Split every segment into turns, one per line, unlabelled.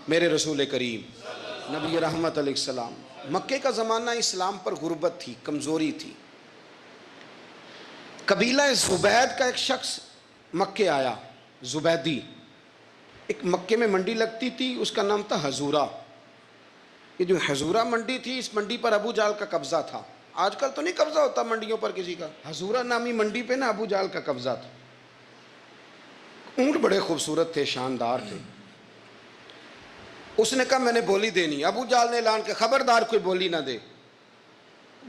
میرے رسول کریم نبی رحمت علیہ السلام۔ مکے کا زمانہ اسلام پر غربت تھی، کمزوری تھی۔ قبیلہ زبید کا ایک شخص مکے آیا، زبیدی۔ ایک مکے میں منڈی لگتی تھی، اس کا نام تھا حضورہ۔ یہ جو حضورہ منڈی تھی، اس منڈی پر ابو جہل کا قبضہ تھا۔ آج کل تو نہیں قبضہ ہوتا منڈیوں پر کسی کا، حضورہ نامی منڈی پہ نا ابو جہل کا قبضہ تھا۔ اونٹ بڑے خوبصورت تھے، شاندار تھے۔ اس نے کہا میں نے بولی دینی۔ ابو جہل نے اعلان کیا خبردار کوئی بولی نہ دے۔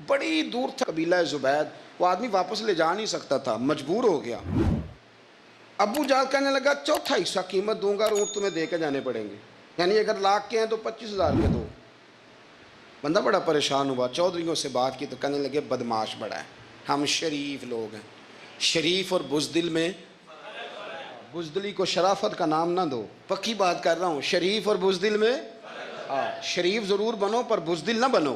بڑی دور تھا قبیلہ زبید، وہ آدمی واپس لے جا نہیں سکتا تھا، مجبور ہو گیا۔ ابو جہل کہنے لگا چوتھا حصہ قیمت دوں گا اور اونٹ تمہیں دے کے جانے پڑیں گے، یعنی اگر لاکھ کے ہیں تو 25,000 کے دو۔ بندہ بڑا پریشان ہوا، چودھریوں سے بات کی تو کہنے لگے بدماش بڑا ہے، ہم شریف لوگ ہیں۔ شریف اور بزدل میں، بزدلی کو شرافت کا نام نہ دو، پکی بات کر رہا ہوں، شریف اور بزدل میں شریف ضرور بنو پر بزدل نہ بنو۔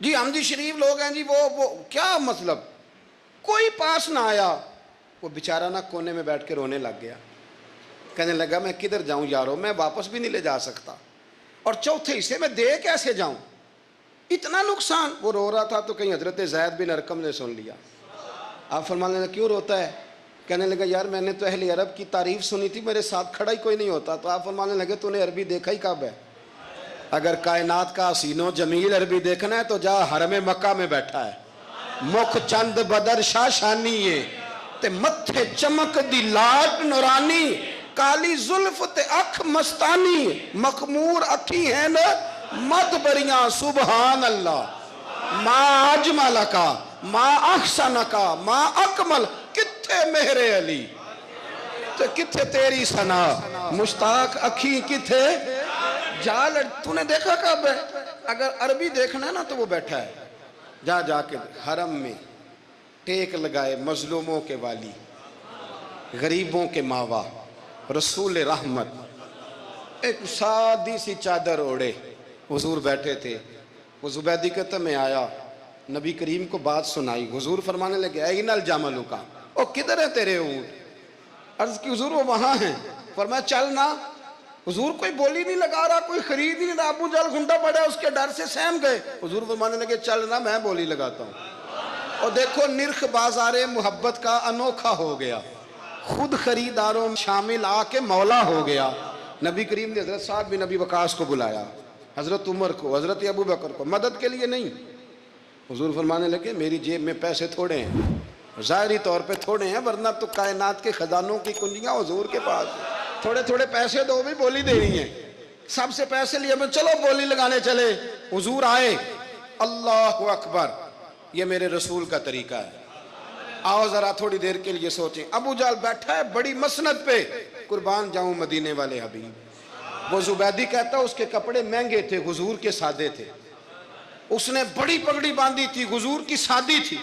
جی ہم جی شریف لوگ ہیں جی، وہ کیا مطلب؟ کوئی پاس نہ آیا، وہ بیچارہ نہ کونے میں بیٹھ کے رونے لگ گیا۔ کہنے لگا میں کدھر جاؤں یارو، میں واپس بھی نہیں لے جا سکتا، اور چوتھے حصے میں دے کیسے جاؤں، اتنا نقصان۔ وہ رو رہا تھا تو کہیں حضرت زید بن ارقم نے سن لیا۔ آپ فرمانے لگے کیوں روتا ہے؟ کہنے لگا یار میں نے تو اہل عرب کی تعریف سنی تھی، میرے ساتھ کھڑا ہی کوئی نہیں ہوتا۔ تو آپ فرمانے لگے تو نے عربی دیکھا ہی کب ہے؟ اگر کائنات کا حسین و جمیل عربی دیکھنا ہے تو جا حرم مکہ میں بیٹھا ہے۔ مکھ چند بدر شاہ شانی ہے تے متھے چمک دی لاٹ نورانی، کالی زلف تے اکھ مستانی، مخمور اکھی ہیں نا مد بریاں سبحان اللہ۔ ما اجمل کا ما احسن کا ما اکمل، کتھے مہر علی تے کتھے تیری ثنا، مشتاق اکھی کتھے جال۔ تو نے دیکھا کب ہے؟ اگر عربی دیکھنا ہے نا تو وہ بیٹھا ہے، جا کے حرم میں ٹیک لگائے، مظلوموں کے والی، غریبوں کے ماوا، رسول رحمت، ایک سادی سی چادر اوڑے حضور بیٹھے تھے۔ وہ زبیدی کہتا میں آیا، نبی کریم کو بات سنائی، حضور فرمانے لگے این الجمل کا، او کدھر ہے تیرے اونٹ؟ عرض کی حضور وہ وہاں ہیں۔ فرمایا چل نا۔ حضور کوئی بولی نہیں لگا رہا، کوئی خرید نہیں رہا، ابو جہل گھنٹا پڑا، اس کے ڈر سے سہم گئے۔ حضور فرمانے لگے چل نا میں بولی لگاتا ہوں۔ اور دیکھو نرخ بازار محبت کا انوکھا ہو گیا، خود خریداروں شامل آ کے مولا ہو گیا۔ نبی کریم نے حضرت سعد بن ابی وقاص کو بلایا، حضرت عمر کو، حضرت ابو بکر کو، مدد کے لیے نہیں۔ حضور فرمانے لگے میری جیب میں پیسے تھوڑے ہیں، ظاہری طور پہ تھوڑے ہیں، ورنہ تو کائنات کے خزانوں کی کنجیاں حضور کے پاس ہیں۔ تھوڑے تھوڑے پیسے دو بھی بولی دینی ہے۔ سب سے پیسے لیے میں چلو بولی لگانے چلے۔ حضور آئے، اللہ اکبر، یہ میرے رسول کا طریقہ ہے۔ آؤ ذرا تھوڑی دیر کے لیے سوچیں۔ ابو جہل بیٹھا ہے بڑی مسند پہ، قربان جاؤں مدینے والے حبیب۔ وہ زبیدی کہتا اس کے کپڑے مہنگے تھے، حضور کے سادے تھے۔ اس نے بڑی پگڑی باندھی تھی، حضور کی سادی تھی۔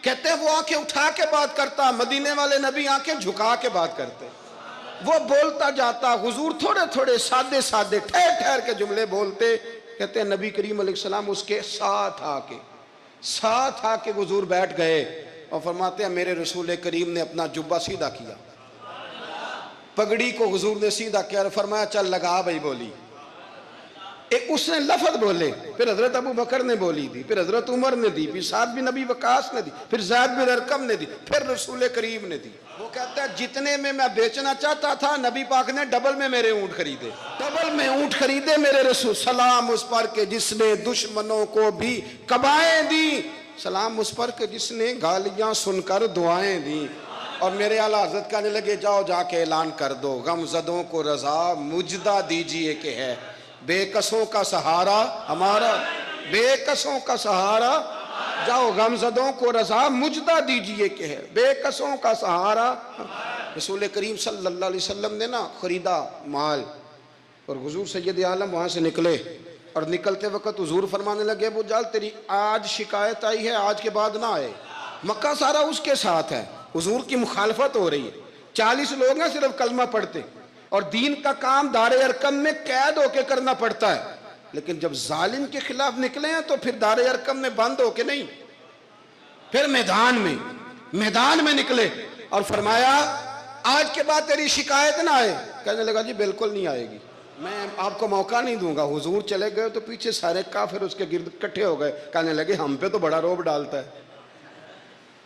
کہتے ہیں وہ آنکھیں اٹھا کے بات کرتا، مدینے والے نبی آنکھیں جھکا کے بات کرتے۔ وہ بولتا جاتا، حضور تھوڑے تھوڑے سادے سادے ٹھہر ٹھہر کے جملے بولتے۔ کہتے ہیں نبی کریم علیہ السلام اس کے ساتھ آ کے حضور بیٹھ گئے اور فرماتے ہیں میرے رسول کریم نے اپنا جبہ سیدھا کیا، پگڑی کو حضور نے سیدھا کیا اور فرمایا چل لگا بھائی بولی۔ ایک اس نے لفظ بولے، پھر حضرت ابو بکر نے بولی دی، پھر حضرت عمر نے دی، پھر سعد بن ابی وقاص نے دی، پھر زید بن ارقم نے دی، پھر رسول کریم نے دی۔ وہ کہتا ہے جتنے میں بیچنا چاہتا تھا نبی پاک نے ڈبل میں میرے اونٹ خریدے، ڈبل میں اونٹ خریدے میرے رسول۔ سلام اس پر کہ جس نے دشمنوں کو بھی قبائیں دی، سلام اس پر کہ جس نے گالیاں سن کر دعائیں دی۔ اور میرے اعلیٰ حضرت کہنے لگے جاؤ جا کے اعلان کر دو، غم زدوں کو رضا مجدہ دیجئے کہ ہے، بے کسوں کا سہارا ہمارا، بے کسوں کا سہارا، جاؤ غم زدوں کو رضا مجدہ دیجئے کہ ہے، بے کسوں کا سہارا۔ رسول کریم صلی اللہ علیہ وسلم نے نا خریدا مال، اور حضور سید عالم وہاں سے نکلے، اور نکلتے وقت حضور فرمانے لگے ابو جہل تیری آج شکایت آئی ہے، آج کے بعد نہ آئے، مکہ سارا اس کے ساتھ ہے، حضور کی مخالفت ہو رہی ہے، 40 لوگ ہیں صرف کلمہ پڑھتے، اور دین کا کام دار ارقم میں قید ہو کے کرنا پڑتا ہے، لیکن جب ظالم کے خلاف نکلے ہیں تو پھر دار ارقم میں بند ہو کے نہیں، پھر میدان میں نکلے اور فرمایا آج کے بعد تیری شکایت نہ آئے۔ کہنے لگا جی بالکل نہیں آئے گی۔ میں آپ کو موقع نہیں دوں گا. حضور چلے گئے تو پیچھے سارے کافر اس کے گرد اکٹھے ہو گئے, کہنے لگے ہم پہ تو بڑا روب ڈالتا ہے,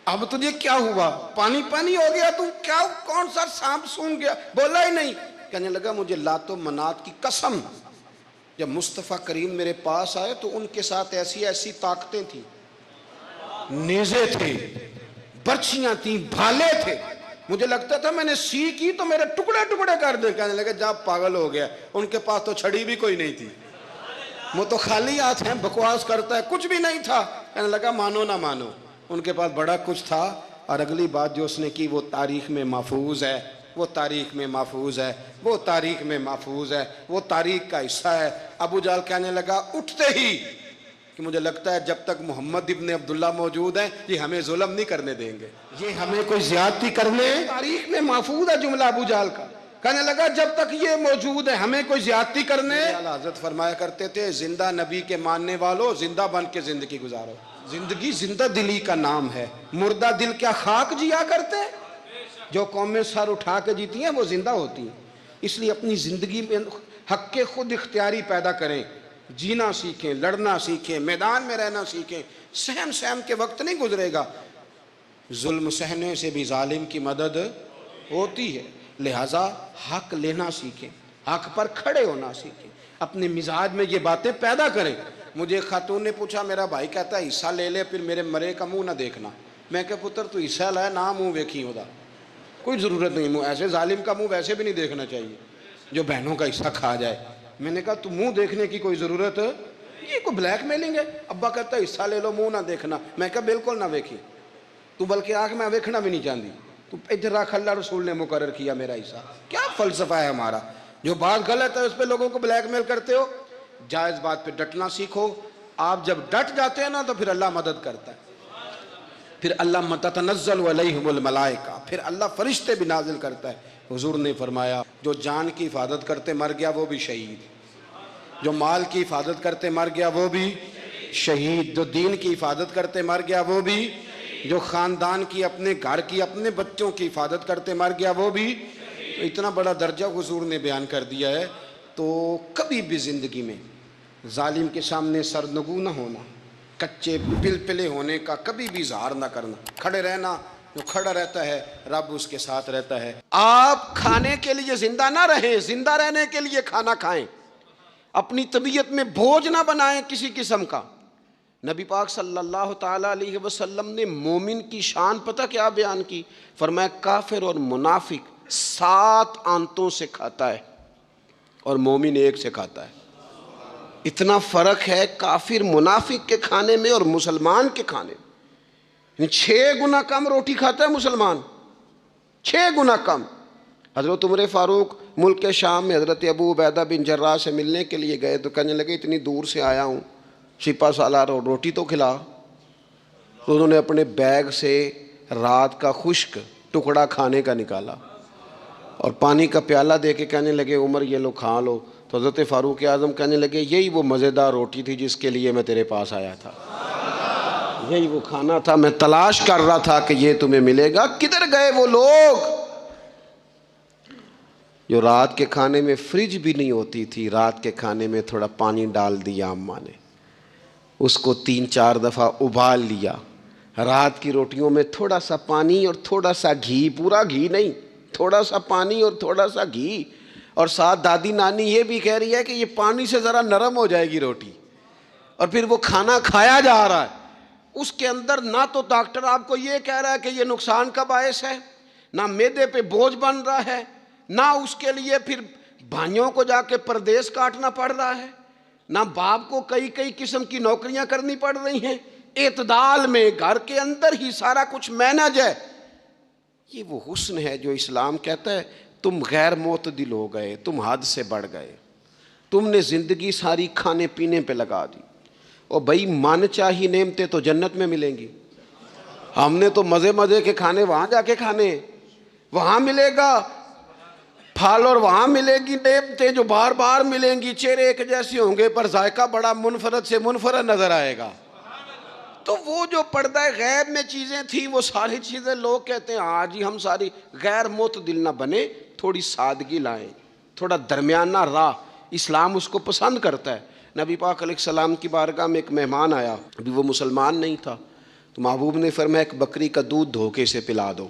اب تجھے کیا ہوا, پانی پانی ہو گیا, تو کیا کون سا سانپ سونگ گیا, بولا ہی نہیں. کہنے لگا مجھے لات و منات کی قسم, جب مصطفیٰ کریم میرے پاس آئے تو ان کے ساتھ ایسی ایسی طاقتیں تھیں, نیزے تھے, برچیاں تھیں, بھالے تھے, مجھے لگتا تھا میں نے سی کی تو میرے ٹکڑے ٹکڑے کر دیں. کہنے لگے جا پاگل ہو گیا, ان کے پاس تو چھڑی بھی کوئی نہیں تھی, وہ تو خالی ہاتھ ہیں, بکواس کرتا ہے, کچھ بھی نہیں تھا. کہنے لگا مانو نہ مانو, ان کے پاس بڑا کچھ تھا. اور اگلی بات جو اس نے کی وہ تاریخ میں محفوظ ہے, وہ تاریخ میں محفوظ ہے, وہ تاریخ میں محفوظ ہے, وہ تاریخ کا حصہ ہے. ابو جہل کہنے لگا اٹھتے ہی کہ مجھے لگتا ہے جب تک محمد ابن عبداللہ موجود ہیں یہ ہمیں ظلم نہیں کرنے دیں گے, یہ ہمیں کوئی زیادتی کرنے, تاریخ میں محفوظ ہے جملہ ابو جہل کا. کہنے لگا جب تک یہ موجود ہے ہمیں کوئی زیادتی کرنے. حضرت فرمایا کرتے تھے زندہ نبی کے ماننے والوں زندہ بن کے زندگی گزارو. زندگی زندہ دلی کا نام ہے, مردہ دل کیا خاک جیا کرتے ہیں, جو قومیں سر اٹھا کے جیتی ہیں وہ زندہ ہوتی ہیں. اس لیے اپنی زندگی میں حق کے خود اختیاری پیدا کریں, جینا سیکھیں, لڑنا سیکھیں, میدان میں رہنا سیکھیں. سہم سہم کے وقت نہیں گزرے گا, ظلم سہنے سے بھی ظالم کی مدد ہوتی ہے. لہٰذا حق لینا سیکھیں, حق پر کھڑے ہونا سیکھیں, اپنے مزاج میں یہ باتیں پیدا کریں. مجھے ایک خاتون نے پوچھا, میرا بھائی کہتا ہے حصہ لے لے پھر میرے مرے کا منہ نہ دیکھنا. میں کہ پتر تو حصہ لائے نہ منہ ویکھی ہوتا, کوئی ضرورت نہیں, منہ ایسے ظالم کا منہ ویسے بھی نہیں دیکھنا چاہیے جو بہنوں کا حصہ کھا جائے. میں نے کہا تو منہ دیکھنے کی کوئی ضرورت, یہ کوئی بلیک میلنگ ہے. ابا کہتا ہے حصہ لے لو منہ نہ دیکھنا. میں کہا بالکل نہ ویکھی, تو بلکہ آنکھ میں ویکھنا بھی نہیں چاہتی, تو ادھر رکھ, اللہ رسول نے مقرر کیا میرا حصہ. کیا فلسفہ ہے ہمارا, جو بات غلط ہے اس پہ لوگوں کو بلیک میل کرتے ہو. جائز بات پہ ڈٹنا سیکھو. آپ جب ڈٹ جاتے ہیں نا تو پھر اللہ مدد کرتا ہے, پھر اللہ تتنزل علیہم الملائکہ, پھر اللہ فرشتے بھی نازل کرتا ہے. حضور نے فرمایا جو جان کی حفاظت کرتے مر گیا وہ بھی شہید, جو مال کی حفاظت کرتے مر گیا وہ بھی شہید, جو دین کی حفاظت کرتے مر گیا وہ بھی, جو خاندان کی, اپنے گھر کی, اپنے بچوں کی حفاظت کرتے مر گیا وہ بھی. تو اتنا بڑا درجہ حضور نے بیان کر دیا ہے. تو کبھی بھی زندگی میں ظالم کے سامنے سرنگو نہ ہونا, کچے پلپلے ہونے کا کبھی بھی اظہار نہ کرنا, کھڑے رہنا. جو کھڑا رہتا ہے رب اس کے ساتھ رہتا ہے. آپ کھانے کے لیے زندہ نہ رہیں, زندہ رہنے کے لیے کھانا کھائیں. اپنی طبیعت میں بوجھ نہ بنائیں کسی قسم کا. نبی پاک صلی اللہ تعالیٰ علیہ وسلم نے مومن کی شان پتہ کیا بیان کی؟ فرمایا کافر اور منافق 7 آنتوں سے کھاتا ہے اور مومن 1 سے کھاتا ہے. اتنا فرق ہے کافر منافق کے کھانے میں اور مسلمان کے کھانے میں. 6 گنا کم روٹی کھاتا ہے مسلمان, 6 گنا کم. حضرت عمر فاروق ملک شام میں حضرت ابو عبیدہ بن جراح سے ملنے کے لیے گئے تو کہنے لگے اتنی دور سے آیا ہوں, سپہ سالار اور روٹی تو کھلا. تو انہوں نے اپنے بیگ سے رات کا خشک ٹکڑا کھانے کا نکالا اور پانی کا پیالہ دے کے کہنے لگے عمر یہ لو کھا لو. تو حضرت فاروق اعظم کہنے لگے یہی وہ مزیدار روٹی تھی جس کے لیے میں تیرے پاس آیا تھا, یہی وہ کھانا تھا, میں تلاش کر رہا تھا کہ یہ تمہیں ملے گا. کدھر گئے وہ لوگ جو رات کے کھانے میں فریج بھی نہیں ہوتی تھی, رات کے کھانے میں تھوڑا پانی ڈال دیا اماں نے, اس کو 3-4 دفعہ ابال لیا. رات کی روٹیوں میں تھوڑا سا پانی اور تھوڑا سا گھی, پورا گھی نہیں, تھوڑا سا پانی اور تھوڑا سا گھی, اور ساتھ دادی نانی یہ بھی کہہ رہی ہے کہ یہ پانی سے ذرا نرم ہو جائے گی روٹی, اور پھر وہ کھانا کھایا جا رہا ہے. اس کے اندر نہ تو ڈاکٹر آپ کو یہ کہہ رہا ہے کہ یہ نقصان کا باعث ہے, نہ معدے پہ بوجھ بن رہا ہے, نہ اس کے لیے پھر بھائیوں کو جا کے پردیس کاٹنا پڑ رہا ہے, نہ باپ کو کئی قسم کی نوکریاں کرنی پڑ رہی ہیں. اعتدال میں گھر کے اندر ہی سارا کچھ مینج ہے. یہ وہ حسن ہے جو اسلام کہتا ہے تم غیر معتدل ہو گئے, تم حد سے بڑھ گئے, تم نے زندگی ساری کھانے پینے پہ لگا دی. اور بھائی من چاہی نعمتیں تو جنت میں ملیں گی. ہم نے تو مزے کے کھانے وہاں جا کے کھانے, وہاں ملے گا پھل اور وہاں ملے گی نعمتیں جو بار بار ملیں گی. چہرے ایک جیسے ہوں گے پر ذائقہ بڑا منفرد سے منفرد نظر آئے گا. تو وہ جو پردہ غیب میں چیزیں تھیں وہ ساری چیزیں لوگ کہتے ہیں ہاں جی ہم ساری غیر معتدل نہ بنے, تھوڑی سادگی لائیں, تھوڑا درمیانہ راہ اسلام اس کو پسند کرتا ہے۔ نبی پاک علیہ السلام کی بارگاہ میں ایک مہمان آیا، ابھی وہ مسلمان نہیں تھا، تو محبوب نے فرمایا ایک بکری کا دودھ دھو کے اسے پلا دو۔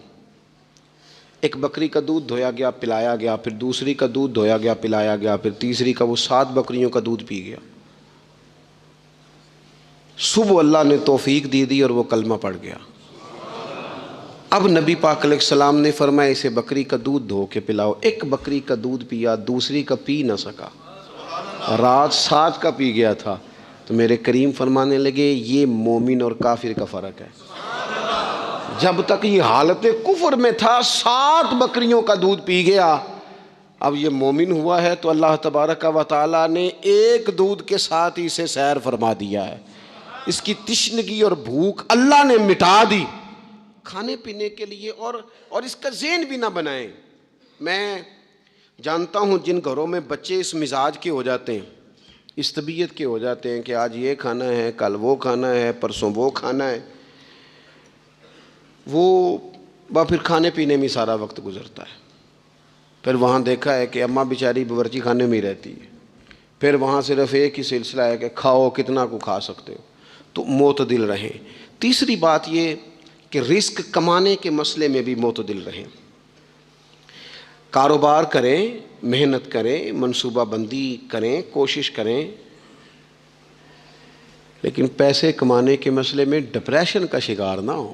ایک بکری کا دودھ دھویا گیا، پلایا گیا، پھر دوسری کا دودھ دھویا گیا، پلایا گیا، پھر تیسری کا، وہ 7 بکریوں کا دودھ پی گیا۔ صبح اللہ نے توفیق دی اور وہ کلمہ پڑھ گیا۔ اب نبی پاک علیہ السلام نے فرمایا اسے بکری کا دودھ دھو کے پلاؤ۔ ایک بکری کا دودھ پیا، دوسری کا پی نہ سکا، رات 7 کا پی گیا تھا۔ تو میرے کریم فرمانے لگے یہ مومن اور کافر کا فرق ہے۔ جب تک یہ حالت کفر میں تھا 7 بکریوں کا دودھ پی گیا، اب یہ مومن ہوا ہے تو اللہ تبارک و تعالیٰ نے ایک دودھ کے ساتھ ہی اسے سیر فرما دیا ہے۔ اس کی تشنگی اور بھوک اللہ نے مٹا دی کھانے پینے کے لیے، اور اس کا ذہن بھی نہ بنائیں۔ میں جانتا ہوں جن گھروں میں بچے اس مزاج کے ہو جاتے ہیں، اس طبیعت کے ہو جاتے ہیں کہ آج یہ کھانا ہے، کل وہ کھانا ہے، پرسوں وہ کھانا ہے، وہ پھر کھانے پینے میں سارا وقت گزرتا ہے۔ پھر وہاں دیکھا ہے کہ اماں بیچاری باورچی خانے میں ہی رہتی ہے، پھر وہاں صرف ایک ہی سلسلہ ہے کہ کھاؤ، کتنا کو کھا سکتے ہو۔ تو معتدل رہیں۔ تیسری بات یہ کہ رزق کمانے کے مسئلے میں بھی معتدل رہیں۔ کاروبار کریں، محنت کریں، منصوبہ بندی کریں، کوشش کریں، لیکن پیسے کمانے کے مسئلے میں ڈپریشن کا شکار نہ ہو۔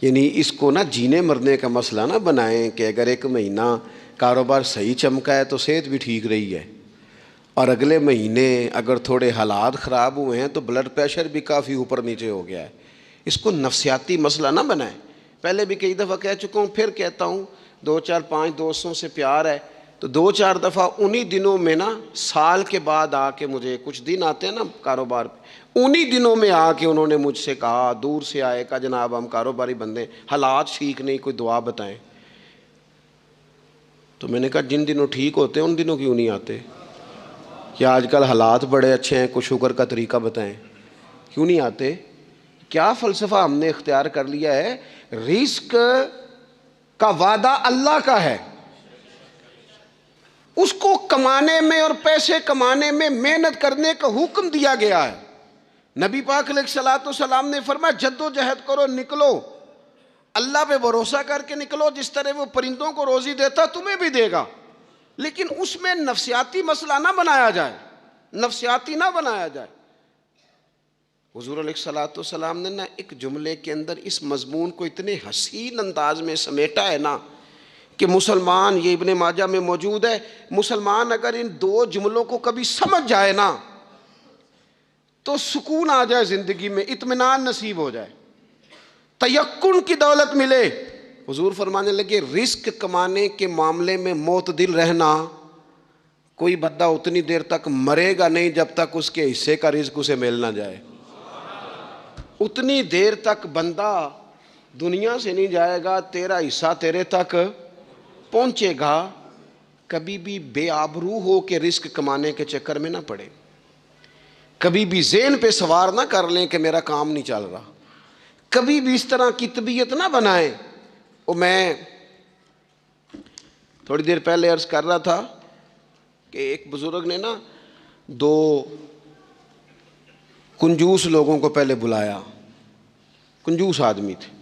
یعنی اس کو نہ جینے مرنے کا مسئلہ نہ بنائیں کہ اگر ایک مہینہ کاروبار صحیح چمکا ہے تو صحت بھی ٹھیک رہی ہے، اور اگلے مہینے اگر تھوڑے حالات خراب ہوئے ہیں تو بلڈ پریشر بھی کافی اوپر نیچے ہو گیا ہے۔ اس کو نفسیاتی مسئلہ نہ بنائیں۔ پہلے بھی کئی دفعہ کہہ چکا ہوں، پھر کہتا ہوں، 2 4 5 دوستوں سے پیار ہے تو 2 4 دفعہ انہی دنوں میں نا، سال کے بعد آ کے مجھے کچھ دن آتے ہیں نا کاروبار پہ، انہی دنوں میں آ کے انہوں نے مجھ سے کہا، دور سے آئے، کہا جناب ہم کاروباری بندے، حالات ٹھیک نہیں، کوئی دعا بتائیں۔ تو میں نے کہا جن دنوں ٹھیک ہوتے ہیں ان دنوں کیوں نہیں آتے؟ یا آج کل حالات بڑے اچھے ہیں، کچھ شکر کا طریقہ بتائیں، کیوں نہیں آتے؟ کیا فلسفہ ہم نے اختیار کر لیا ہے؟ رزق کا وعدہ اللہ کا ہے، اس کو کمانے میں اور پیسے کمانے میں محنت کرنے کا حکم دیا گیا ہے۔ نبی پاک علیہ السلام نے فرمایا جدوجہد کرو، نکلو، اللہ پہ بھروسہ کر کے نکلو، جس طرح وہ پرندوں کو روزی دیتا تمہیں بھی دے گا، لیکن اس میں نفسیاتی مسئلہ نہ بنایا جائے، نفسیاتی نہ بنایا جائے۔ حضور علیہ السلام نے نا ایک جملے کے اندر اس مضمون کو اتنے حسین انداز میں سمیٹا ہے نا کہ مسلمان، یہ ابن ماجہ میں موجود ہے، مسلمان اگر ان 2 جملوں کو کبھی سمجھ جائے نا تو سکون آ جائے زندگی میں، اطمینان نصیب ہو جائے، تیقن کی دولت ملے۔ حضور فرمانے لگے رزق کمانے کے معاملے میں معتدل رہنا، کوئی بندہ اتنی دیر تک مرے گا نہیں جب تک اس کے حصے کا رزق اسے مل نہ جائے۔ اتنی دیر تک بندہ دنیا سے نہیں جائے گا، تیرا حصہ تیرے تک پہنچے گا۔ کبھی بھی بے آبرو ہو کے رزق کمانے کے چکر میں نہ پڑے، کبھی بھی ذہن پہ سوار نہ کر لیں کہ میرا کام نہیں چل رہا، کبھی بھی اس طرح کی طبیعت نہ بنائیں۔ میں تھوڑی دیر پہلے عرض کر رہا تھا کہ ایک بزرگ نے نا 2 کنجوس لوگوں کو پہلے بلایا، کنجوس آدمی تھے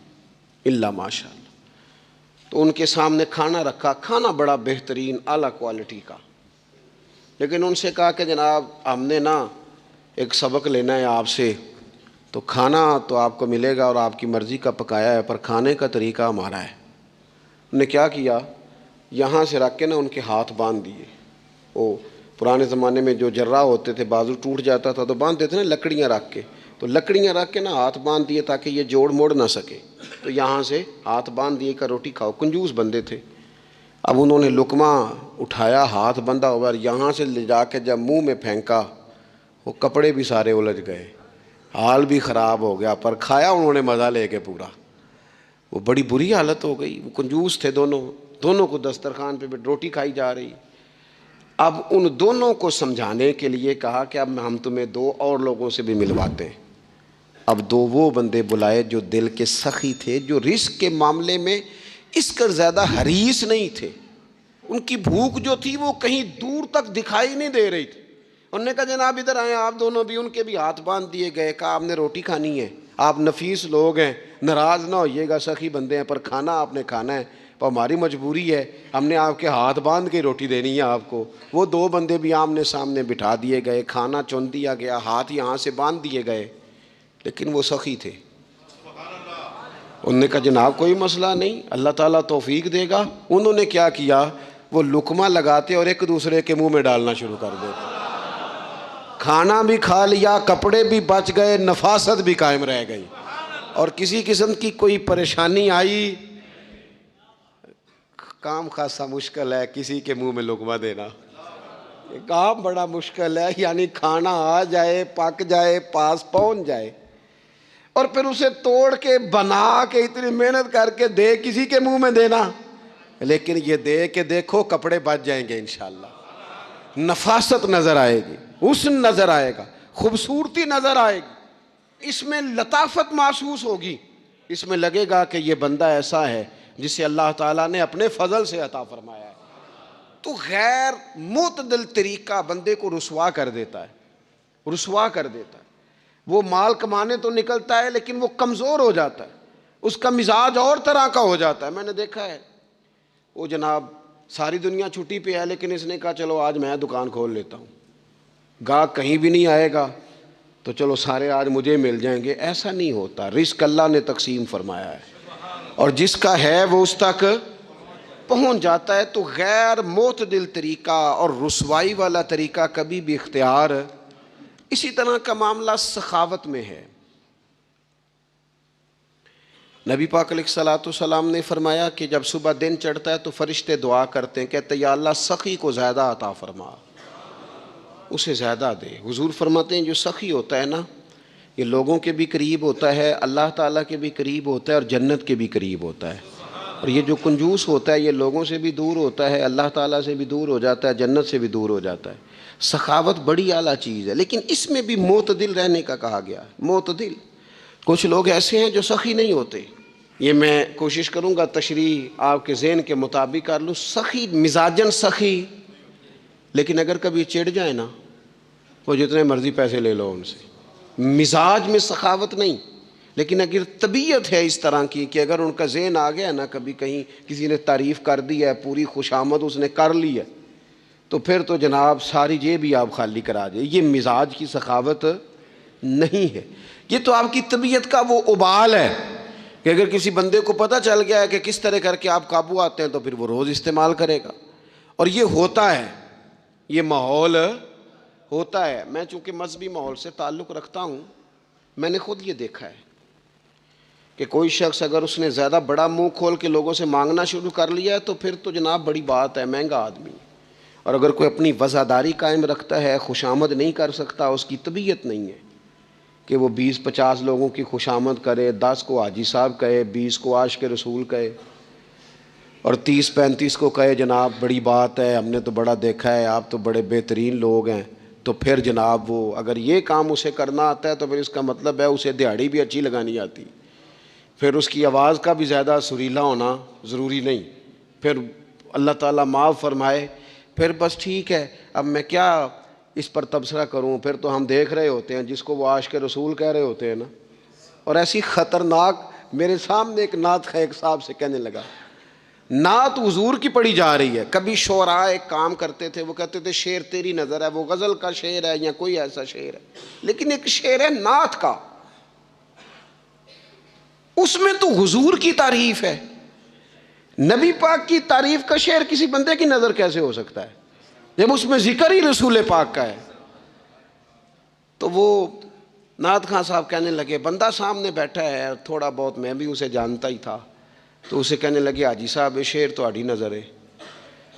اللہ ماشاء اللہ، تو ان کے سامنے کھانا رکھا، کھانا بڑا بہترین اعلیٰ کوالٹی کا، لیکن ان سے کہا کہ جناب ہم نے نا ایک سبق لینا ہے آپ سے، تو کھانا تو آپ کو ملے گا اور آپ کی مرضی کا پکایا ہے، پر کھانے کا طریقہ ہمارا ہے۔ انہوں نے کیا کیا، یہاں سے رکھ کے نا ان کے ہاتھ باندھ دیے۔ وہ پرانے زمانے میں جو جراح ہوتے تھے، بازو ٹوٹ جاتا تھا تو باندھتے تھے نا لکڑیاں رکھ کے، تو لکڑیاں رکھ کے نا ہاتھ باندھ دیے تاکہ یہ جوڑ موڑ نہ سکے، تو یہاں سے ہاتھ باندھ دیے کہ روٹی کھاؤ۔ کنجوس بندے تھے۔ اب انہوں نے لقمہ اٹھایا، ہاتھ بندھا ہوا، یہاں سے لے جا کے جب منہ میں پھینکا، وہ کپڑے بھی سارے الجھ گئے، حال بھی خراب ہو گیا، پر کھایا انہوں نے مزہ لے کے پورا۔ وہ بڑی بری حالت ہو گئی، وہ کنجوس تھے دونوں کو دسترخوان پہ روٹی کھائی جا رہی۔ اب ان دونوں کو سمجھانے کے لیے کہا کہ اب ہم تمہیں 2 اور لوگوں سے بھی ملواتے ہیں۔ اب 2 وہ بندے بلائے جو دل کے سخی تھے، جو رزق کے معاملے میں اس کا زیادہ حریص نہیں تھے، ان کی بھوک جو تھی وہ کہیں دور تک دکھائی نہیں دے رہی تھی. انہوں نے کہا جناب ادھر آئیں آپ دونوں بھی. ان کے بھی ہاتھ باندھ دیے گئے. کہا آپ نے روٹی کھانی ہے, آپ نفیس لوگ ہیں, ناراض نہ ہوئیے گا, سخی بندے ہیں, پر کھانا آپ نے کھانا ہے, پر ہماری مجبوری ہے, ہم نے آپ کے ہاتھ باندھ کے روٹی دینی ہے آپ کو. وہ دو بندے بھی آمنے سامنے بٹھا دیے گئے, کھانا چن دیا گیا, ہاتھ یہاں سے باندھ دیے گئے, لیکن وہ سخی تھے. انہوں نے کہا جناب کوئی مسئلہ نہیں, اللہ تعالیٰ توفیق دے گا. انہوں نے کیا کیا, وہ لقمہ لگاتے اور ایک دوسرے کے منہ میں ڈالنا شروع کر دیتے. کھانا بھی کھا لیا, کپڑے بھی بچ گئے, نفاست بھی قائم رہ گئی. اور کسی قسم کی کوئی پریشانی آئی, کام خاصا مشکل ہے کسی کے منہ میں لقمہ دینا, یہ کام بڑا مشکل ہے. یعنی کھانا آ جائے, پک جائے, پاس پہنچ جائے, اور پھر اسے توڑ کے بنا کے اتنی محنت کر کے دے کسی کے منہ میں دینا. لیکن یہ دے کے دیکھو کپڑے بچ جائیں گے انشاءاللہ, نفاست نظر آئے گی, حسن نظر آئے گا, خوبصورتی نظر آئے گی, اس میں لطافت محسوس ہوگی, اس میں لگے گا کہ یہ بندہ ایسا ہے جسے اللہ تعالیٰ نے اپنے فضل سے عطا فرمایا ہے. تو غیر معتدل طریقہ بندے کو رسوا کر دیتا ہے, رسوا کر دیتا ہے. وہ مال کمانے تو نکلتا ہے لیکن وہ کمزور ہو جاتا ہے, اس کا مزاج اور طرح کا ہو جاتا ہے. میں نے دیکھا ہے, وہ جناب ساری دنیا چھٹی پہ ہے لیکن اس نے کہا چلو آج میں دکان کھول لیتا ہوں, گاہک کہیں بھی نہیں آئے گا تو چلو سارے آج مجھے مل جائیں گے. ایسا نہیں ہوتا, رزق اللہ نے تقسیم فرمایا ہے, اور جس کا ہے وہ اس تک پہنچ جاتا ہے. تو غیر معتدل طریقہ اور رسوائی والا طریقہ کبھی بھی اختیار. اسی طرح کا معاملہ سخاوت میں ہے. نبی پاک علیہ الصلوۃ والسلام نے فرمایا کہ جب صبح دن چڑھتا ہے تو فرشتے دعا کرتے ہیں, کہتے ہیں یا اللہ سخی کو زیادہ عطا فرما, اسے زیادہ دے. حضور فرماتے ہیں جو سخی ہوتا ہے نا, یہ لوگوں کے بھی قریب ہوتا ہے, اللہ تعالیٰ کے بھی قریب ہوتا ہے, اور جنت کے بھی قریب ہوتا ہے. اور یہ جو کنجوس ہوتا ہے یہ لوگوں سے بھی دور ہوتا ہے, اللہ تعالیٰ سے بھی دور ہو جاتا ہے, جنت سے بھی دور ہو جاتا ہے. سخاوت بڑی اعلیٰ چیز ہے, لیکن اس میں بھی معتدل رہنے کا کہا گیا ہے. معتدل. کچھ لوگ ایسے ہیں جو سخی نہیں ہوتے, یہ میں کوشش کروں گا تشریح آپ کے ذہن کے مطابق کر لوں. سخی مزاجن سخی, لیکن اگر کبھی چڑ جائے نا, وہ جتنے مرضی پیسے لے لو ان سے, مزاج میں سخاوت نہیں. لیکن اگر طبیعت ہے اس طرح کی کہ اگر ان کا ذہن آ گیا نا, کبھی کہیں کسی نے تعریف کر دی ہے, پوری خوشامد اس نے کر لی ہے, تو پھر تو جناب ساری جیب بھی آپ خالی کرا دے. یہ مزاج کی سخاوت نہیں ہے, یہ تو آپ کی طبیعت کا وہ ابال ہے کہ اگر کسی بندے کو پتہ چل گیا ہے کہ کس طرح کر کے آپ قابو آتے ہیں تو پھر وہ روز استعمال کرے گا. اور یہ ہوتا ہے, یہ ماحول ہوتا ہے. میں چونکہ مذہبی ماحول سے تعلق رکھتا ہوں, میں نے خود یہ دیکھا ہے کہ کوئی شخص اگر اس نے زیادہ بڑا منہ کھول کے لوگوں سے مانگنا شروع کر لیا ہے تو پھر تو جناب بڑی بات ہے, مہنگا آدمی. اور اگر کوئی اپنی وفاداری قائم رکھتا ہے, خوشامد نہیں کر سکتا, اس کی طبیعت نہیں ہے کہ وہ 20-50 لوگوں کی خوشامد کرے, 10 کو حاجی صاحب کہے, 20 کو عاشق رسول کہے, اور 30-35 کو کہے جناب بڑی بات ہے, ہم نے تو بڑا دیکھا ہے, آپ تو بڑے بہترین لوگ ہیں. تو پھر جناب وہ اگر یہ کام اسے کرنا آتا ہے تو پھر اس کا مطلب ہے اسے دہاڑی بھی اچھی لگانی آتی, پھر اس کی آواز کا بھی زیادہ سریلا ہونا ضروری نہیں. پھر اللہ تعالیٰ معاف فرمائے, پھر بس ٹھیک ہے, اب میں کیا اس پر تبصرہ کروں. پھر تو ہم دیکھ رہے ہوتے ہیں جس کو وہ عاشق رسول کہہ رہے ہوتے ہیں نا, اور ایسی خطرناک. میرے سامنے ایک نعت ایک صاحب سے کہنے لگا, نعت حضور کی پڑھی جا رہی ہے. کبھی شعراء ایک کام کرتے تھے, وہ کہتے تھے شعر تیری نظر ہے, وہ غزل کا شعر ہے یا کوئی ایسا شعر ہے, لیکن ایک شعر ہے نعت کا, اس میں تو حضور کی تعریف ہے. نبی پاک کی تعریف کا شعر کسی بندے کی نظر کیسے ہو سکتا ہے جب اس میں ذکر ہی رسول پاک کا ہے. تو وہ نعت خان صاحب کہنے لگے, بندہ سامنے بیٹھا ہے, تھوڑا بہت میں بھی اسے جانتا ہی تھا, تو اسے کہنے لگے حاجی صاحب یہ شعر تہاڈی نظر ہے.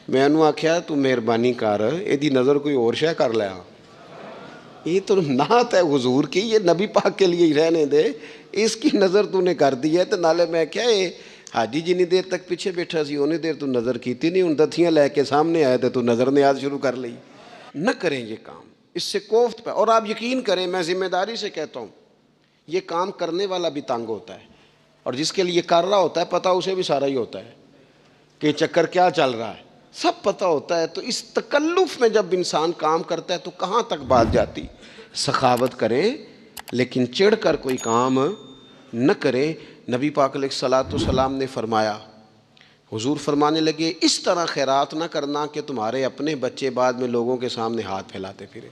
میں انہوں آخیا تو مہربانی کر, یہ نظر کوئی اور شے کر لیا, یہ تو نعت ہے حضور کی, یہ نبی پاک کے لیے ہی رہنے دے, اس کی نظر تو نے کر دی ہے. تو نالے میں کیا یہ حاجی جنی دیر تک پیچھے بیٹھا سی اونی دیر تو نظر کیتی نہیں, ہوں دتھیاں لے کے سامنے آئے تو نظر نیاز شروع کر لی. نہ کریں یہ کام, اس سے کوفت پہ. اور آپ یقین کریں, میں ذمہ داری سے کہتا ہوں, یہ کام کرنے والا بھی تنگ ہوتا ہے, اور جس کے لیے کر رہا ہوتا ہے پتہ اسے بھی سارا ہی ہوتا ہے کہ چکر کیا چل رہا ہے. سب پتہ ہوتا ہے، تو اس تکلف میں جب انسان کام کرتا ہے تو کہاں تک بات جاتی. سخاوت کریں لیکن چڑھ کر کوئی کام نہ کریں. نبی پاک علیہ الصلوۃ والسلام نے فرمایا، حضور فرمانے لگے اس طرح خیرات نہ کرنا کہ تمہارے اپنے بچے بعد میں لوگوں کے سامنے ہاتھ پھیلاتے پھرے.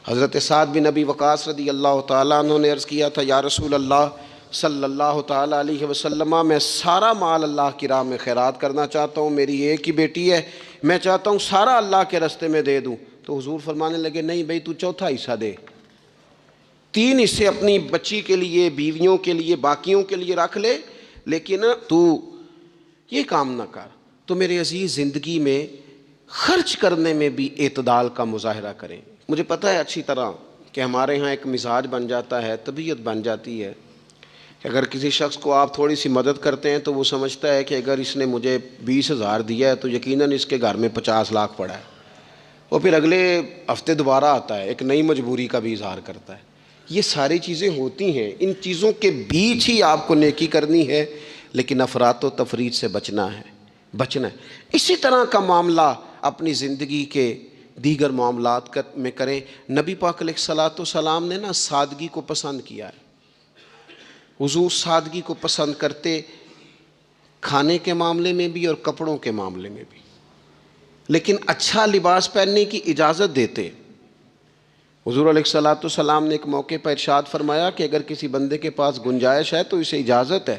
حضرت سعد بن ابی وقاص رضی اللہ تعالیٰ عنہ نے عرض کیا تھا، یا رسول اللہ صلی اللہ تعالیٰ علیہ وسلم، میں سارا مال اللہ کی راہ میں خیرات کرنا چاہتا ہوں، میری ایک ہی بیٹی ہے، میں چاہتا ہوں سارا اللہ کے راستے میں دے دوں. تو حضور فرمانے لگے نہیں بھائی، تو چوتھا حصہ دے، 3 حصے اپنی بچی کے لیے، بیویوں کے لیے، باقیوں کے لیے رکھ لے، لیکن تو یہ کام نہ کر. تو میرے عزیز، زندگی میں خرچ کرنے میں بھی اعتدال کا مظاہرہ کریں. مجھے پتہ ہے اچھی طرح کہ ہمارے ہاں ایک مزاج بن جاتا ہے، طبیعت بن جاتی ہے کہ اگر کسی شخص کو آپ تھوڑی سی مدد کرتے ہیں تو وہ سمجھتا ہے کہ اگر اس نے مجھے 20,000 دیا ہے تو یقیناً اس کے گھر میں 50 لاکھ پڑا ہے. وہ پھر اگلے ہفتے دوبارہ آتا ہے، ایک نئی مجبوری کا بھی اظہار کرتا ہے. یہ ساری چیزیں ہوتی ہیں، ان چیزوں کے بیچ ہی آپ کو نیکی کرنی ہے، لیکن افراط و تفریط سے بچنا ہے. اسی طرح کا معاملہ اپنی زندگی کے دیگر معاملات میں کریں. نبی پاک علیہ الصلوۃ والسلام نے سادگی کو پسند کیا ہے. حضور سادگی کو پسند کرتے، کھانے کے معاملے میں بھی اور کپڑوں کے معاملے میں بھی، لیکن اچھا لباس پہننے کی اجازت دیتے. حضور علیہ الصلوۃ والسلام نے ایک موقع پر ارشاد فرمایا کہ اگر کسی بندے کے پاس گنجائش ہے تو اسے اجازت ہے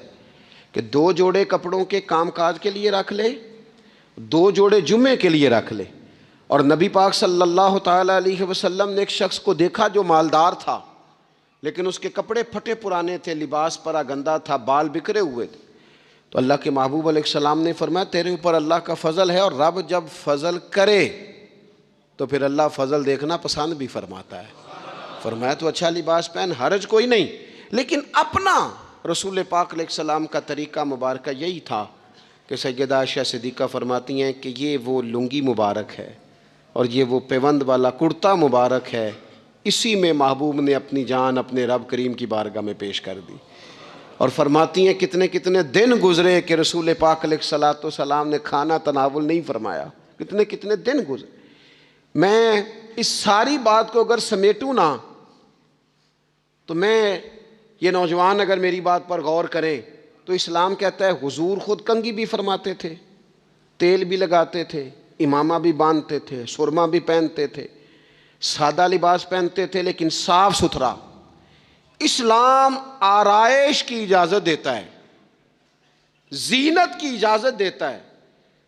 کہ 2 جوڑے کپڑوں کے کام کاج کے لیے رکھ لے، 2 جوڑے جمعے کے لیے رکھ لے. اور نبی پاک صلی اللہ تعالیٰ علیہ وسلم نے ایک شخص کو دیکھا جو مالدار تھا، لیکن اس کے کپڑے پھٹے پرانے تھے، لباس پرا گندا تھا، بال بکھرے ہوئے تھے. تو اللہ کے محبوب علیہ السلام نے فرمایا تیرے اوپر اللہ کا فضل ہے، اور رب جب فضل کرے تو پھر اللہ فضل دیکھنا پسند بھی فرماتا ہے. فرمایا تو اچھا لباس پہن، حرج کوئی نہیں. لیکن اپنا رسول پاک علیہ السلام کا طریقہ مبارکہ یہی تھا کہ سیدہ عائشہ صدیقہ فرماتی ہیں کہ یہ وہ لنگی مبارک ہے اور یہ وہ پیوند والا کرتا مبارک ہے، اسی میں محبوب نے اپنی جان اپنے رب کریم کی بارگاہ میں پیش کر دی. اور فرماتی ہیں کتنے کتنے دن گزرے کہ رسول پاک علیہ الصلوۃ والسلام نے کھانا تناول نہیں فرمایا، کتنے کتنے دن گزرے. میں اس ساری بات کو اگر سمیٹوں نا تو میں یہ نوجوان اگر میری بات پر غور کریں تو اسلام کہتا ہے حضور خود کنگھی بھی فرماتے تھے، تیل بھی لگاتے تھے، امامہ بھی باندھتے تھے، سرما بھی پہنتے تھے، سادہ لباس پہنتے تھے لیکن صاف ستھرا. اسلام آرائش کی اجازت دیتا ہے، زینت کی اجازت دیتا ہے.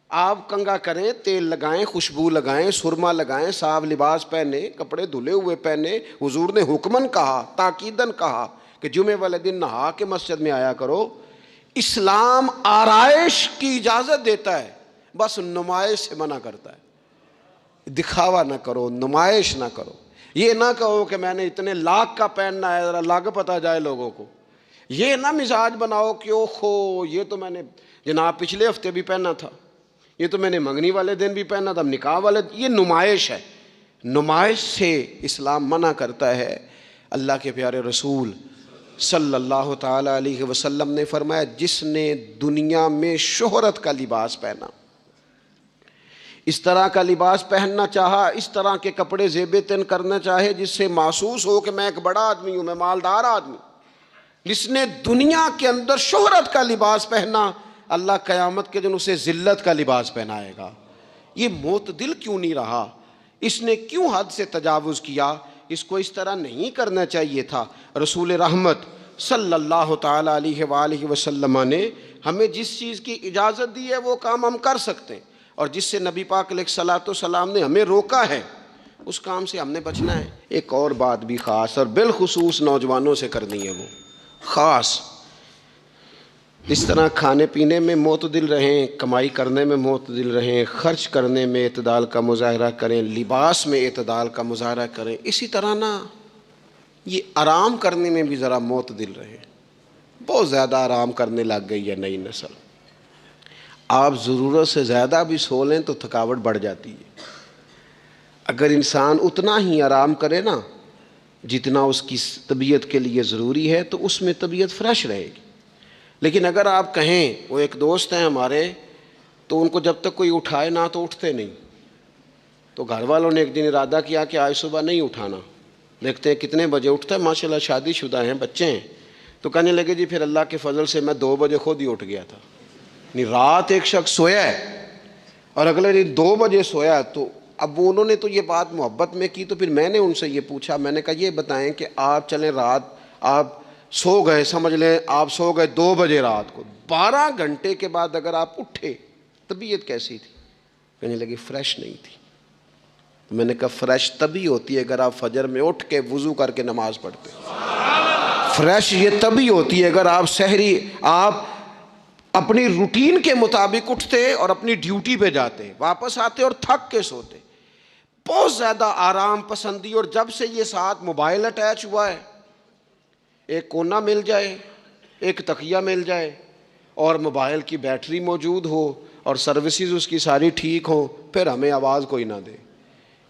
آپ کنگھا کریں، تیل لگائیں، خوشبو لگائیں، سرما لگائیں، صاف لباس پہنے، کپڑے دھلے ہوئے پہنے. حضور نے حکماً کہا، تاکیداً کہا کہ جمعے والے دن نہا کے مسجد میں آیا کرو. اسلام آرائش کی اجازت دیتا ہے، بس نمائش سے منع کرتا ہے. دکھاوا نہ کرو، نمائش نہ کرو. یہ نہ کہو کہ میں نے اتنے لاکھ کا پہننا ہے، ذرا لاگ پتہ جائے لوگوں کو. یہ نہ مزاج بناؤ کہ اوہو یہ تو میں نے جناب پچھلے ہفتے بھی پہنا تھا، یہ تو میں نے منگنی والے دن بھی پہنا تھا، نکاح والے. یہ نمائش ہے، نمائش سے اسلام منع کرتا ہے. اللہ کے پیارے رسول صلی اللہ تعالیٰ علیہ وسلم نے فرمایا جس نے دنیا میں شہرت کا لباس پہنا، اس طرح کا لباس پہننا چاہا، اس طرح کے کپڑے زیب تن کرنا چاہے جس سے محسوس ہو کہ میں ایک بڑا آدمی ہوں، میں مالدار آدمی، جس نے دنیا کے اندر شہرت کا لباس پہنا، اللہ قیامت کے دن اسے ذلت کا لباس پہنائے گا. یہ معتدل کیوں نہیں رہا؟ اس نے کیوں حد سے تجاوز کیا؟ اس کو اس طرح نہیں کرنا چاہیے تھا. رسول رحمت صلی اللہ تعالیٰ علیہ وآلہ وسلم نے ہمیں جس چیز کی اجازت دی ہے وہ کام ہم کر سکتے ہیں، اور جس سے نبی پاک علیہ الصلوۃ والسلام نے ہمیں روکا ہے اس کام سے ہم نے بچنا ہے. ایک اور بات بھی خاص اور بالخصوص نوجوانوں سے کرنی ہے، وہ خاص اس طرح کھانے پینے میں معتدل رہیں، کمائی کرنے میں معتدل رہیں، خرچ کرنے میں اعتدال کا مظاہرہ کریں، لباس میں اعتدال کا مظاہرہ کریں. اسی طرح یہ آرام کرنے میں بھی ذرا معتدل رہیں. بہت زیادہ آرام کرنے لگ گئی ہے نئی نسل. آپ ضرورت سے زیادہ بھی سو لیں تو تھکاوٹ بڑھ جاتی ہے. اگر انسان اتنا ہی آرام کرے نا جتنا اس کی طبیعت کے لیے ضروری ہے تو اس میں طبیعت فریش رہے گی. لیکن اگر آپ کہیں، وہ ایک دوست ہیں ہمارے، تو ان کو جب تک کوئی اٹھائے نہ تو اٹھتے نہیں. تو گھر والوں نے ایک دن ارادہ کیا کہ آج صبح نہیں اٹھانا, دیکھتے ہیں کتنے بجے اٹھتا ہے. ماشاء اللہ شادی شدہ ہیں, بچے ہیں. تو کہنے لگے جی پھر اللہ کے فضل سے میں 2 بجے خود ہی اٹھ گیا تھا. نہیں, رات ایک شخص سویا ہے اور اگلے دن 2 بجے سویا. تو اب انہوں نے تو یہ بات محبت میں کی, تو پھر میں نے ان سے یہ پوچھا, میں نے کہا یہ بتائیں کہ آپ چلیں رات آپ سو گئے, سمجھ لیں آپ سو گئے 2 بجے رات کو, 12 گھنٹے کے بعد اگر آپ اٹھے طبیعت کیسی تھی؟ کہنے لگی فریش نہیں تھی. میں نے کہا فریش تبھی ہوتی ہے اگر آپ فجر میں اٹھ کے وضو کر کے نماز پڑھتے. فریش یہ تبھی ہوتی ہے اگر آپ سحری آپ اپنی روٹین کے مطابق اٹھتے اور اپنی ڈیوٹی پہ جاتے, واپس آتے اور تھک کے سوتے. بہت زیادہ آرام پسندی. اور جب سے یہ ساتھ موبائل اٹیچ ہوا ہے, ایک کونا مل جائے, ایک تکیہ مل جائے اور موبائل کی بیٹری موجود ہو اور سروسز اس کی ساری ٹھیک ہوں, پھر ہمیں آواز کوئی نہ دے.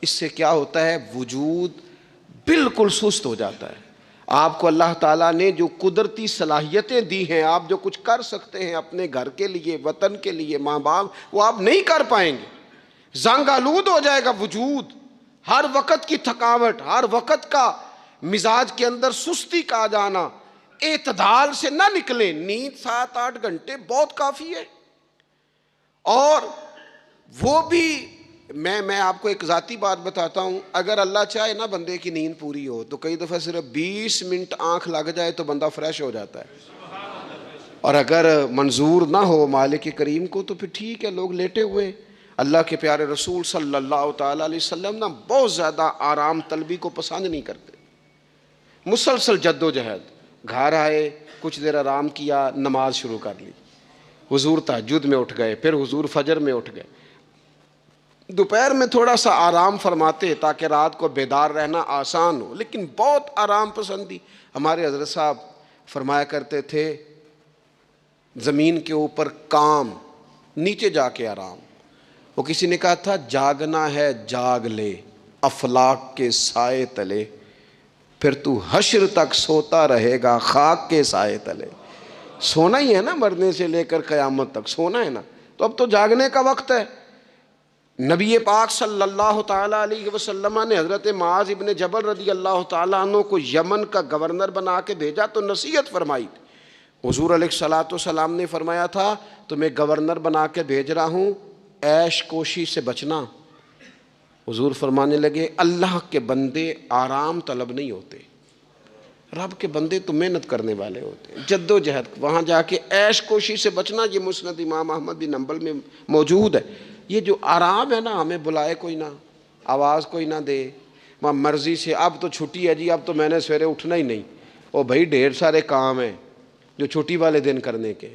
اس سے کیا ہوتا ہے, وجود بالکل سست ہو جاتا ہے. آپ کو اللہ تعالیٰ نے جو قدرتی صلاحیتیں دی ہیں, آپ جو کچھ کر سکتے ہیں اپنے گھر کے لیے, وطن کے لیے, ماں باپ, وہ آپ نہیں کر پائیں گے. زنگ آلود ہو جائے گا وجود. ہر وقت کی تھکاوٹ, ہر وقت کا مزاج کے اندر سستی کا آ جانا, اعتدال سے نہ نکلیں. نیند 7-8 گھنٹے بہت کافی ہے. اور وہ بھی میں آپ کو ایک ذاتی بات بتاتا ہوں, اگر اللہ چاہے نا بندے کی نیند پوری ہو تو کئی دفعہ صرف 20 منٹ آنکھ لگ جائے تو بندہ فریش ہو جاتا ہے. اور اگر منظور نہ ہو مالک کریم کو تو پھر ٹھیک ہے, لوگ لیٹے ہوئے. اللہ کے پیارے رسول صلی اللہ تعالیٰ علیہ وسلم نا بہت زیادہ آرام طلبی کو پسند نہیں کرتے. مسلسل جد و جہد. گھر آئے, کچھ دیر آرام کیا, نماز شروع کر لی. حضور تہجد میں اٹھ گئے, پھر حضور فجر میں اٹھ گئے. دوپہر میں تھوڑا سا آرام فرماتے تاکہ رات کو بیدار رہنا آسان ہو, لیکن بہت آرام پسندی. ہمارے حضرت صاحب فرمایا کرتے تھے زمین کے اوپر کام, نیچے جا کے آرام. وہ کسی نے کہا تھا جاگنا ہے جاگ لے افلاک کے سائے تلے, پھر تو حشر تک سوتا رہے گا خاک کے سائے تلے. سونا ہی ہے نا, مرنے سے لے کر قیامت تک سونا ہے نا, تو اب تو جاگنے کا وقت ہے. نبی پاک صلی اللہ تعالیٰ علیہ وسلم نے حضرت معاذ ابن جبل رضی اللہ تعالیٰ عنہ کو یمن کا گورنر بنا کے بھیجا تو نصیحت فرمائی. حضور علیہ الصلوۃ والسلام نے فرمایا تھا تمہیں گورنر بنا کے بھیج رہا ہوں, عیش کوشی سے بچنا. حضور فرمانے لگے اللہ کے بندے آرام طلب نہیں ہوتے, رب کے بندے تو محنت کرنے والے ہوتے ہیں, جد و جہد. وہاں جا کے عیش کوشی سے بچنا, یہ مسند امام احمد بن حنبل میں موجود ہے. یہ جو آرام ہے نا, ہمیں بلائے کوئی نہ, آواز کوئی نہ دے, وہاں مرضی سے اب تو چھٹی ہے جی, اب تو میں نے سویرے اٹھنا ہی نہیں. او بھائی ڈھیر سارے کام ہیں جو چھٹی والے دن کرنے کے,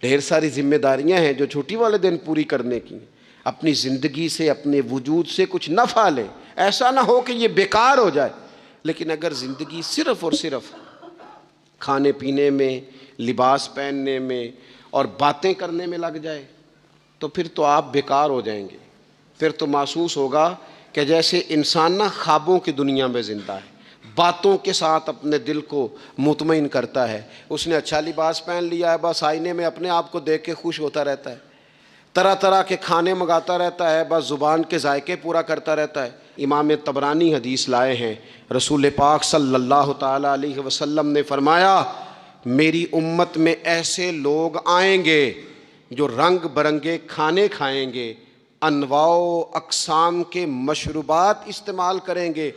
ڈھیر ساری ذمہ داریاں ہیں جو چھٹی والے دن پوری کرنے کی. اپنی زندگی سے اپنے وجود سے کچھ نفع لیں, ایسا نہ ہو کہ یہ بیکار ہو جائے. لیکن اگر زندگی صرف اور صرف کھانے پینے میں, لباس پہننے میں اور باتیں کرنے میں لگ جائے تو پھر تو آپ بیکار ہو جائیں گے. پھر تو محسوس ہوگا کہ جیسے انسان نہ خوابوں کی دنیا میں زندہ ہے, باتوں کے ساتھ اپنے دل کو مطمئن کرتا ہے. اس نے اچھا لباس پہن لیا ہے, بس آئینے میں اپنے آپ کو دیکھ کے خوش ہوتا رہتا ہے, طرح طرح کے کھانے منگاتا رہتا ہے, بس زبان کے ذائقے پورا کرتا رہتا ہے. امام طبرانی حدیث لائے ہیں, رسول پاک صلی اللہ تعالیٰ علیہ وسلم نے فرمایا میری امت میں ایسے لوگ آئیں گے جو رنگ برنگے کھانے کھائیں گے, انواع و اقسام کے مشروبات استعمال کریں گے,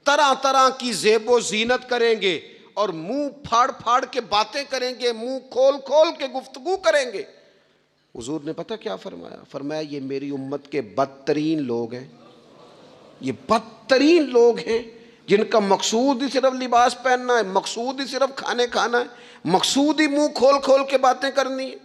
طرح طرح کی زیب و زینت کریں گے, اور منہ پھاڑ پھاڑ کے باتیں کریں گے, منہ کھول کھول کے گفتگو کریں گے. حضور نے پتہ کیا فرمایا؟ فرمایا یہ میری امت کے بدترین لوگ ہیں. یہ بدترین لوگ ہیں جن کا مقصود ہی صرف لباس پہننا ہے, مقصود ہی صرف کھانے کھانا ہے, مقصود ہی منہ کھول کھول کے باتیں کرنی ہے.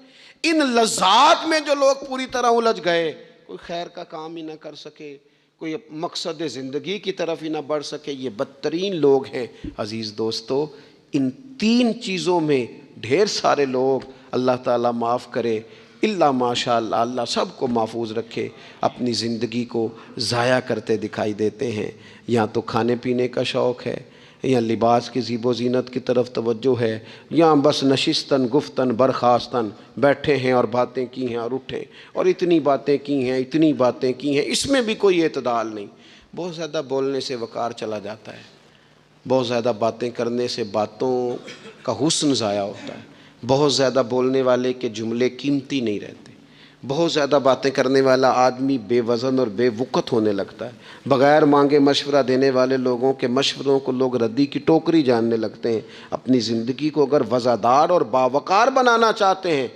ان لذات میں جو لوگ پوری طرح الجھ گئے, کوئی خیر کا کام ہی نہ کر سکے, کوئی مقصد زندگی کی طرف ہی نہ بڑھ سکے, یہ بدترین لوگ ہیں. عزیز دوستو, ان 3 چیزوں میں ڈھیر سارے لوگ, اللہ تعالیٰ معاف کرے اللہ ماشاء اللہ, اللہ سب کو محفوظ رکھے, اپنی زندگی کو ضائع کرتے دکھائی دیتے ہیں. یا تو کھانے پینے کا شوق ہے, یا لباس کی زیب و زینت کی طرف توجہ ہے، یا بس نشستن گفتن برخاستن بیٹھے ہیں اور باتیں کی ہیں اور اٹھے اور اتنی باتیں کی ہیں اتنی باتیں کی ہیں، اس میں بھی کوئی اعتدال نہیں۔ بہت زیادہ بولنے سے وقار چلا جاتا ہے، بہت زیادہ باتیں کرنے سے باتوں کا حسن ضائع ہوتا ہے، بہت زیادہ بولنے والے کے جملے قیمتی نہیں رہتے، بہت زیادہ باتیں کرنے والا آدمی بے وزن اور بے وقت ہونے لگتا ہے، بغیر مانگے مشورہ دینے والے لوگوں کے مشوروں کو لوگ ردی کی ٹوکری جاننے لگتے ہیں۔ اپنی زندگی کو اگر وزادار اور باوقار بنانا چاہتے ہیں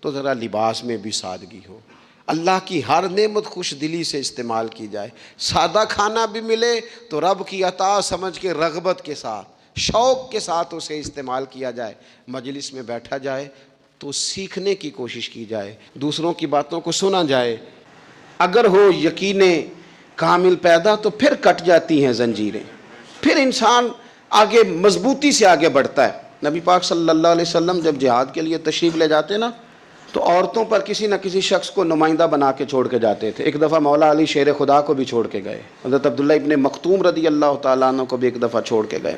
تو ذرا لباس میں بھی سادگی ہو، اللہ کی ہر نعمت خوش دلی سے استعمال کی جائے، سادہ کھانا بھی ملے تو رب کی عطا سمجھ کے رغبت کے ساتھ شوق کے ساتھ اسے استعمال کیا جائے، مجلس میں بیٹھا جائے تو سیکھنے کی کوشش کی جائے، دوسروں کی باتوں کو سنا جائے۔ اگر ہو یقین کامل پیدا تو پھر کٹ جاتی ہیں زنجیریں، پھر انسان آگے مضبوطی سے آگے بڑھتا ہے۔ نبی پاک صلی اللہ علیہ وسلم جب جہاد کے لیے تشریف لے جاتے نا تو عورتوں پر کسی نہ کسی شخص کو نمائندہ بنا کے چھوڑ کے جاتے تھے۔ ایک دفعہ مولا علی شیر خدا کو بھی چھوڑ کے گئے، حضرت عبداللہ ابن مختوم رضی اللہ تعالیٰ عنہ کو بھی ایک دفعہ چھوڑ کے گئے۔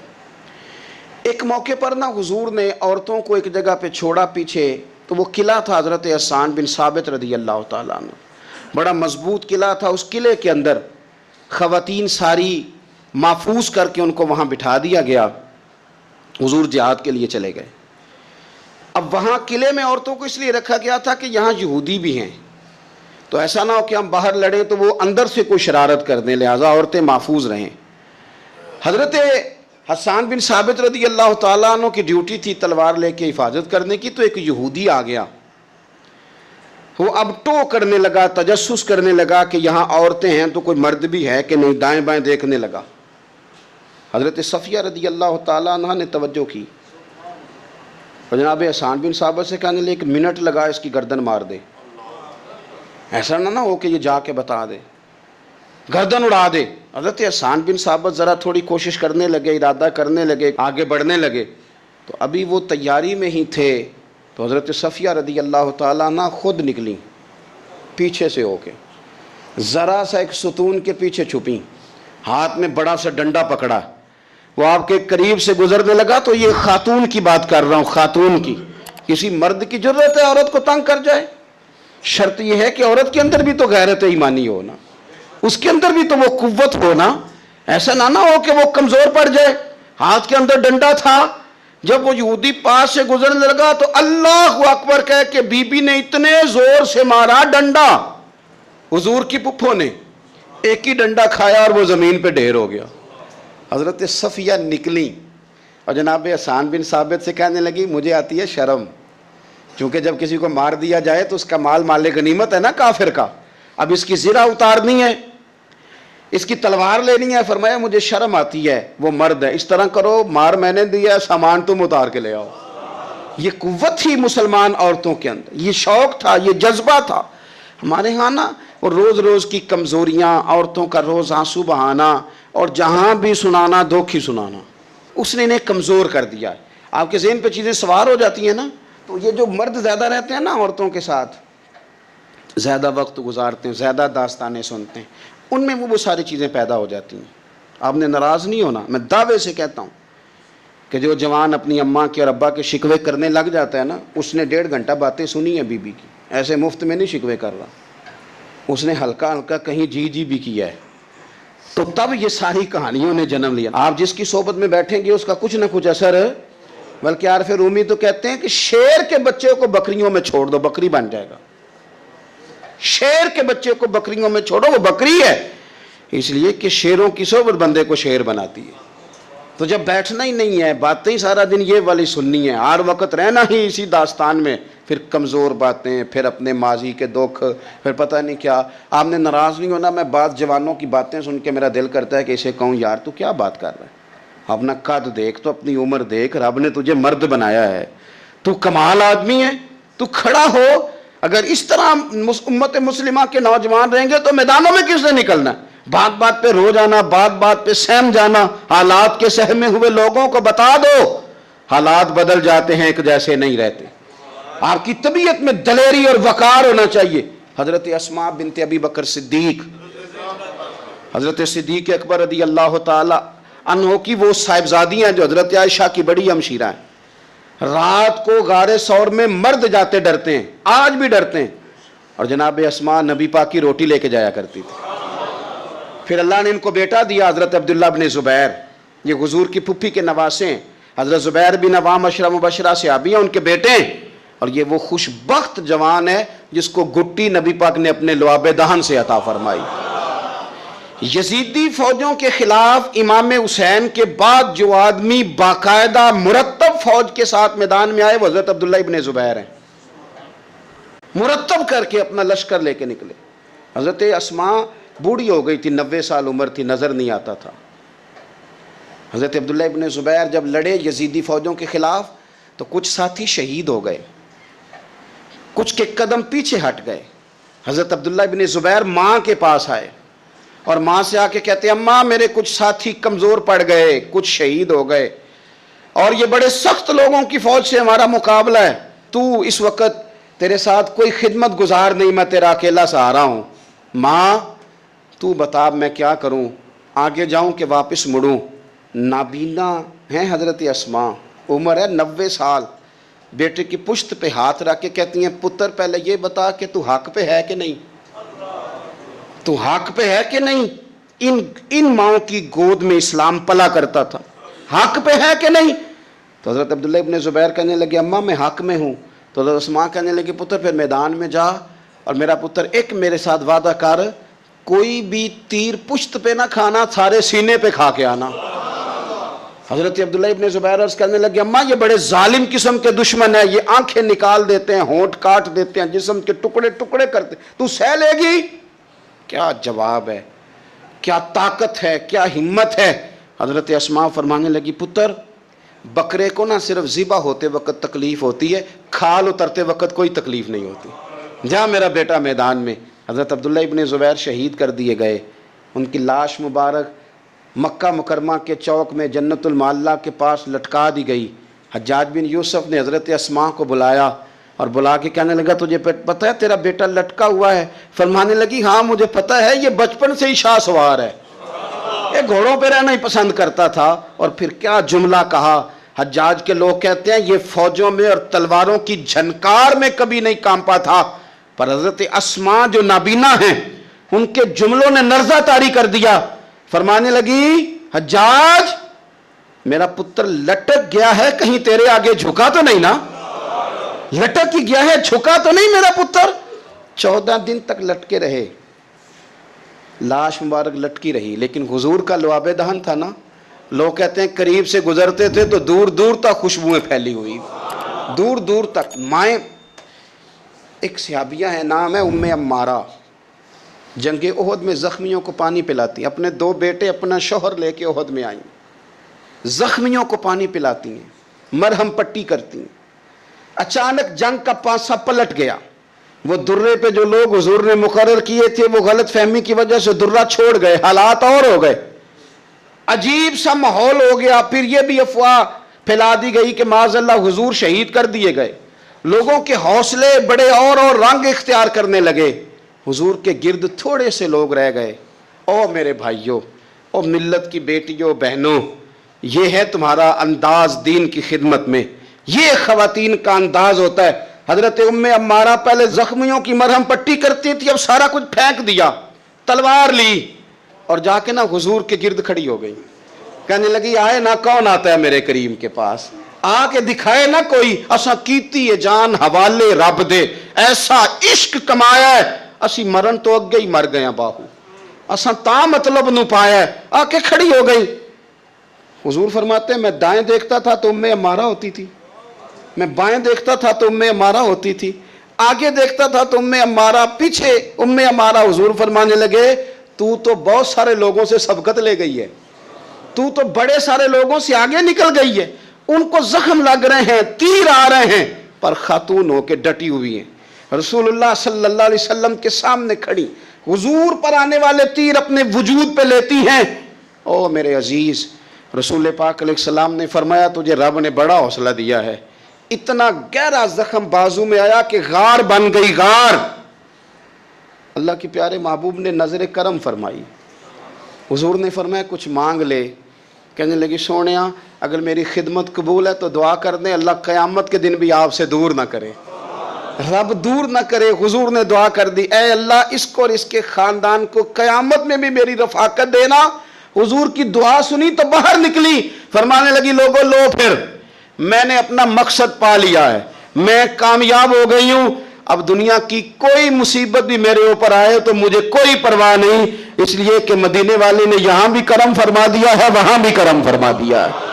ایک موقع پر نا حضور نے عورتوں کو ایک جگہ پہ چھوڑا پیچھے، تو وہ قلعہ تھا حضرت حسان بن ثابت رضی اللہ تعالیٰ عنہ، بڑا مضبوط قلعہ تھا۔ اس قلعے کے اندر خواتین ساری محفوظ کر کے ان کو وہاں بٹھا دیا گیا، حضور جہاد کے لیے چلے گئے۔ اب وہاں قلعے میں عورتوں کو اس لیے رکھا گیا تھا کہ یہاں یہودی بھی ہیں، تو ایسا نہ ہو کہ ہم باہر لڑیں تو وہ اندر سے کوئی شرارت کر دیں، لہٰذا عورتیں محفوظ رہیں۔ حضرت حسان بن ثابت رضی اللہ تعالیٰ عنہ کی ڈیوٹی تھی تلوار لے کے حفاظت کرنے کی، تو ایک یہودی آ گیا، وہ اب ٹو کرنے لگا، تجسس کرنے لگا کہ یہاں عورتیں ہیں تو کوئی مرد بھی ہے کہ نہیں، دائیں بائیں دیکھنے لگا۔ حضرت صفیہ رضی اللہ تعالیٰ عنہ نے توجہ کی اور جناب حسان بن ثابت سے کہنے لگے 1 منٹ لگا اس کی گردن مار دے، ایسا نہ ہو کہ یہ جا کے بتا دے، گردن اڑا دے۔ حضرت حسان بن ثابت ذرا تھوڑی کوشش کرنے لگے، ارادہ کرنے لگے، آگے بڑھنے لگے، تو ابھی وہ تیاری میں ہی تھے تو حضرت صفیہ رضی اللہ تعالیٰ عنہ خود نکلیں پیچھے سے ہو کے، ذرا سا ایک ستون کے پیچھے چھپیں، ہاتھ میں بڑا سا ڈنڈا پکڑا، وہ آپ کے قریب سے گزرنے لگا۔ تو یہ خاتون کی بات کر رہا ہوں، خاتون کی، کسی مرد کی ضرورت ہے عورت کو تنگ کر جائے؟ شرط یہ ہے کہ عورت کے اندر بھی تو غیرت ایمانی ہونا، اس کے اندر بھی تو وہ قوت ہونا، ایسا نہ ہو کہ وہ کمزور پڑ جائے۔ ہاتھ کے اندر ڈنڈا تھا، جب وہ یہودی پاس سے گزرنے لگا تو اللہ اکبر کہہ کے بی بی نے اتنے زور سے مارا ڈنڈا، حضور کی پھپھو نے ایک ہی ڈنڈا کھایا اور وہ زمین پہ ڈھیر ہو گیا۔ حضرت صفیہ نکلی اور جناب حسان بن ثابت سے کہنے لگی مجھے آتی ہے شرم، چونکہ جب کسی کو مار دیا جائے تو اس کا مال مال غنیمت ہے نا کافر کا، اب اس کی زرہ اتارنی ہے، اس کی تلوار لینی ہے۔ فرمایا مجھے شرم آتی ہے، وہ مرد ہے، اس طرح کرو مار میں نے دیا، سامان تم اتار کے لے آؤ۔ یہ قوت تھی مسلمان عورتوں کے اندر، یہ شوق تھا، یہ جذبہ تھا۔ ہمارے ہاں نا روز روز کی کمزوریاں، عورتوں کا روز آنسو بہانا اور جہاں بھی سنانا دھوکھی سنانا، اس نے انہیں کمزور کر دیا ہے۔ آپ کے ذہن پہ چیزیں سوار ہو جاتی ہیں نا، تو یہ جو مرد زیادہ رہتے ہیں نا عورتوں کے ساتھ، زیادہ وقت گزارتے ہیں، زیادہ داستانیں سنتے ہیں، ان میں وہ ساری چیزیں پیدا ہو جاتی ہیں۔ آپ نے ناراض نہیں ہونا، میں دعوے سے کہتا ہوں کہ جو جوان اپنی اماں کے اور ابا کے شکوے کرنے لگ جاتا ہے نا، اس نے 1.5 گھنٹہ باتیں سنی ہیں بیوی کی، ایسے مفت میں نہیں شکوے کر رہا، اس نے ہلکا ہلکا کہیں جی بھی کیا ہے، تو تب یہ ساری کہانیوں نے جنم لیا۔ آپ جس کی صحبت میں بیٹھیں گے اس کا کچھ نہ کچھ اثر ہے، بلکہ عارف رومی تو کہتے ہیں کہ شیر کے بچے کو بکریوں میں چھوڑ دو، بکری بن جائے گا۔ شیر کے بچے کو بکریوں میں چھوڑو، وہ بکری ہے، اس لیے کہ شیروں کی صحبت بندے کو شیر بناتی ہے۔ تو جب بیٹھنا ہی نہیں ہے، باتیں ہی سارا دن یہ والی سننی ہے، ہر وقت رہنا ہی اسی داستان میں، پھر کمزور باتیں، پھر اپنے ماضی کے دکھ، پھر پتہ نہیں کیا۔ آپ نے ناراض نہیں ہونا، میں بعض جوانوں کی باتیں سن کے میرا دل کرتا ہے کہ اسے کہوں یار تو کیا بات کر رہا ہے، اپنا قد دیکھ، تو اپنی عمر دیکھ، رب نے تجھے مرد بنایا ہے، تو کمال آدمی ہے، تو کھڑا ہو۔ اگر اس طرح امت مسلمہ کے نوجوان رہیں گے تو میدانوں میں کس نے نکلنا ہے؟ بات بات پہ رو جانا، بات بات پہ سہم جانا، حالات کے سہمے ہوئے لوگوں کو بتا دو حالات بدل جاتے ہیں، ایک جیسے نہیں رہتے۔ آپ کی طبیعت میں دلیری اور وقار ہونا چاہیے۔ حضرت اسماء بنت ابی بکر صدیق، حضرت صدیق اکبر رضی اللہ تعالی عنہ کی وہ صاحبزادیاں ہیں جو حضرت عائشہ کی بڑی ہمشیرہ ہیں، رات کو غار ثور میں مرد جاتے ڈرتے ہیں، آج بھی ڈرتے ہیں، اور جناب اسماء نبی پاک کی روٹی لے کے جایا کرتی تھی۔ پھر اللہ نے ان کو بیٹا دیا، حضرت عبداللہ بن زبیر، یہ حضور کی پھپھی کے نواسے ہیں، حضرت زبیر بن عوام عشرہ مبشرہ صحابی ہیں، ان کے بیٹے ہیں، اور یہ وہ خوش بخت جوان ہے جس کو گٹی نبی پاک نے اپنے لعاب دہن سے عطا فرمائی۔ یزیدی فوجوں کے خلاف امام حسین کے بعد جو آدمی باقاعدہ مرتب فوج کے ساتھ میدان میں آئے وہ حضرت عبداللہ ابن زبیر ہیں، مرتب کر کے اپنا لشکر لے کے نکلے۔ حضرت اسماء بوڑھی ہو گئی تھی، 90 سال عمر تھی، نظر نہیں آتا تھا۔ حضرت عبداللہ ابن زبیر جب لڑے یزیدی فوجوں کے خلاف تو کچھ ساتھی شہید ہو گئے، کچھ کے قدم پیچھے ہٹ گئے۔ حضرت عبداللہ ابن زبیر ماں کے پاس آئے اور ماں سے آ کے کہتے ہیں اماں میرے کچھ ساتھی کمزور پڑ گئے، کچھ شہید ہو گئے، اور یہ بڑے سخت لوگوں کی فوج سے ہمارا مقابلہ ہے، تو اس وقت تیرے ساتھ کوئی خدمت گزار نہیں، میں تیرا اکیلا سہارا ہوں، ماں تو بتا میں کیا کروں، آگے جاؤں کہ واپس مڑوں؟ نابینا ہیں حضرت اسماء، عمر ہے 90 سال، بیٹے کی پشت پہ ہاتھ رکھ کے کہتی ہیں پتر پہلے یہ بتا کہ تو حق پہ ہے کہ نہیں، تو حق پہ ہے کہ نہیں؟ ان ماؤں کی گود میں اسلام پلا کرتا تھا، حق پہ ہے کہ نہیں؟ تو حضرت عبداللہ ابن زبیر کہنے لگے اماں میں حق میں ہوں۔ تو حضرت اسماء کہنے لگے پتر پھر میدان میں جا، اور میرا پتر ایک میرے ساتھ وعدہ کر، کوئی بھی تیر پشت پہ نہ کھانا، سارے سینے پہ کھا کے آنا۔ حضرت عبداللہ ابن زبیر عرض کرنے لگے اماں یہ بڑے ظالم قسم کے دشمن ہیں، یہ آنکھیں نکال دیتے ہیں، ہونٹ کاٹ دیتے ہیں، جسم کے ٹکڑے ٹکڑے کرتے، تو سہ لے گی؟ کیا جواب ہے، کیا طاقت ہے، کیا ہمت ہے۔ حضرت اسماء فرمانے لگی پتر بکرے کو نہ صرف ذبح ہوتے وقت تکلیف ہوتی ہے، کھال اترتے وقت کوئی تکلیف نہیں ہوتی، جا میرا بیٹا میدان میں۔ حضرت عبداللہ ابن زبیر شہید کر دیے گئے، ان کی لاش مبارک مکہ مکرمہ کے چوک میں جنت المعلہ کے پاس لٹکا دی گئی۔ حجاج بن یوسف نے حضرت اسماء کو بلایا اور بلا کے کہنے لگا تجھے پتہ ہے تیرا بیٹا لٹکا ہوا ہے؟ فرمانے لگی ہاں مجھے پتہ ہے، یہ بچپن سے ہی شاہ سوار ہے، یہ گھوڑوں پہ رہنا ہی پسند کرتا تھا۔ اور پھر کیا جملہ کہا، حجاج کے لوگ کہتے ہیں یہ فوجوں میں اور تلواروں کی جھنکار میں کبھی نہیں کانپا تھا، پر حضرت اسماء جو نابینا ہیں ان کے جملوں نے نرزہ طاری کر دیا۔ فرمانے لگی حجاج میرا پتر لٹک گیا ہے، کہیں تیرے آگے جھکا تو نہیں نا؟ لٹک ہی گیا ہے، جھکا تو نہیں میرا پتر؟ 14 دن تک لٹکے رہے، لاش مبارک لٹکی رہی، لیکن حضور کا لعاب دہن تھا نا، لوگ کہتے ہیں قریب سے گزرتے تھے تو دور دور تک خوشبوئیں پھیلی ہوئی، دور دور تک۔ مائیں ایک صحابیہ ہے، نام ہے ام عمارہ، جنگ احد میں زخمیوں کو پانی پلاتی، اپنے 2 بیٹے اپنا شوہر لے کے احد میں آئیں، زخمیوں کو پانی پلاتی ہیں، مرہم پٹی کرتی ہیں۔ اچانک جنگ کا پانسا پلٹ گیا، وہ درے پہ جو لوگ حضور نے مقرر کیے تھے وہ غلط فہمی کی وجہ سے درہ چھوڑ گئے، حالات اور ہو گئے، عجیب سا ماحول ہو گیا۔ پھر یہ بھی افواہ پھیلا دی گئی کہ معاذ اللہ حضور شہید کر دیے گئے، لوگوں کے حوصلے بڑے اور رنگ اختیار کرنے لگے، حضور کے گرد تھوڑے سے لوگ رہ گئے۔ او میرے بھائیوں، او ملت کی بیٹیوں بہنوں، یہ ہے تمہارا انداز دین کی خدمت میں، یہ خواتین کا انداز ہوتا ہے۔ حضرت ام عمارہ پہلے زخمیوں کی مرہم پٹی کرتی تھی، اب سارا کچھ پھینک دیا، تلوار لی اور جا کے نا حضور کے گرد کھڑی ہو گئی، کہنے لگی آئے نا کون آتا ہے میرے کریم کے پاس، آ کے دکھائے نا کوئی، اساں کیتی ہے جان حوالے رب دے، ایسا عشق کمایا ہے اسی مرن تو اگے ہی مر گئے باہو، اساں تا مطلب نو پایا ہے، آ کے کھڑی ہو گئی۔ حضور فرماتے ہیں میں دائیں دیکھتا تھا تو ام عمارہ ہوتی تھی، میں بائیں دیکھتا تھا تو ام عمارہ ہوتی تھی، آگے دیکھتا تھا تو ام عمارہ، پیچھے ام عمارہ۔ حضور فرمانے لگے تو بہت سارے لوگوں سے سبقت لے گئی ہے، تو بڑے سارے لوگوں سے آگے نکل گئی ہے، ان کو زخم لگ رہے ہیں، تیر آ رہے ہیں، پر خاتون ہو کے ڈٹی ہوئی ہیں، رسول اللہ صلی اللہ علیہ وسلم کے سامنے کھڑی، حضور پر آنے والے تیر اپنے وجود پہ لیتی ہیں۔ او میرے عزیز، رسول پاک علیہ السلام نے فرمایا تجھے رب نے بڑا حوصلہ دیا ہے، اتنا گہرا زخم بازو میں آیا کہ غار بن گئی، غار۔ اللہ کے پیارے محبوب نے نظر کرم فرمائی، حضور نے فرمایا کچھ مانگ لے، کہنے لگی سونیا اگر میری خدمت قبول ہے تو دعا کر دیں اللہ قیامت کے دن بھی آپ سے دور نہ کرے، رب دور نہ کرے۔ حضور نے دعا کر دی، اے اللہ اس کو اور اس کے خاندان کو قیامت میں بھی میری رفاقت دینا۔ حضور کی دعا سنی تو باہر نکلی، فرمانے لگی لوگوں لو پھر میں نے اپنا مقصد پا لیا ہے، میں کامیاب ہو گئی ہوں، اب دنیا کی کوئی مصیبت بھی میرے اوپر آئے تو مجھے کوئی پرواہ نہیں، اس لیے کہ مدینے والے نے یہاں بھی کرم فرما دیا ہے وہاں بھی کرم فرما دیا ہے۔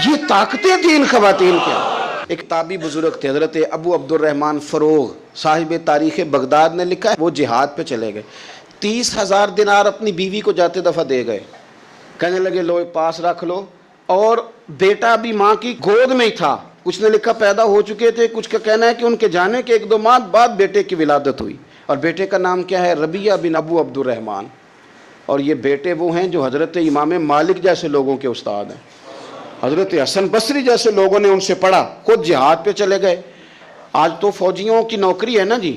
یہ طاقتیں تھیں ان خواتین کے۔ ایک تابعی بزرگ تھے حضرت ابو عبد الرحمن فروغ، صاحب تاریخ بغداد نے لکھا ہے وہ جہاد پہ چلے گئے، 30,000 دینار اپنی بیوی کو جاتے دفعہ دے گئے، کہنے لگے لو پاس رکھ لو، اور بیٹا بھی ماں کی گود میں ہی تھا، کچھ نے لکھا پیدا ہو چکے تھے، کچھ کا کہنا ہے کہ ان کے جانے کے 1-2 ماہ بعد بیٹے کی ولادت ہوئی، اور بیٹے کا نام کیا ہے؟ ربیعہ بن ابو عبد الرحمن، اور یہ بیٹے وہ ہیں جو حضرت امام مالک جیسے لوگوں کے استاد ہیں، حضرت حسن بصری جیسے لوگوں نے ان سے پڑھا، خود جہاد پہ چلے گئے۔ آج تو فوجیوں کی نوکری ہے نا جی،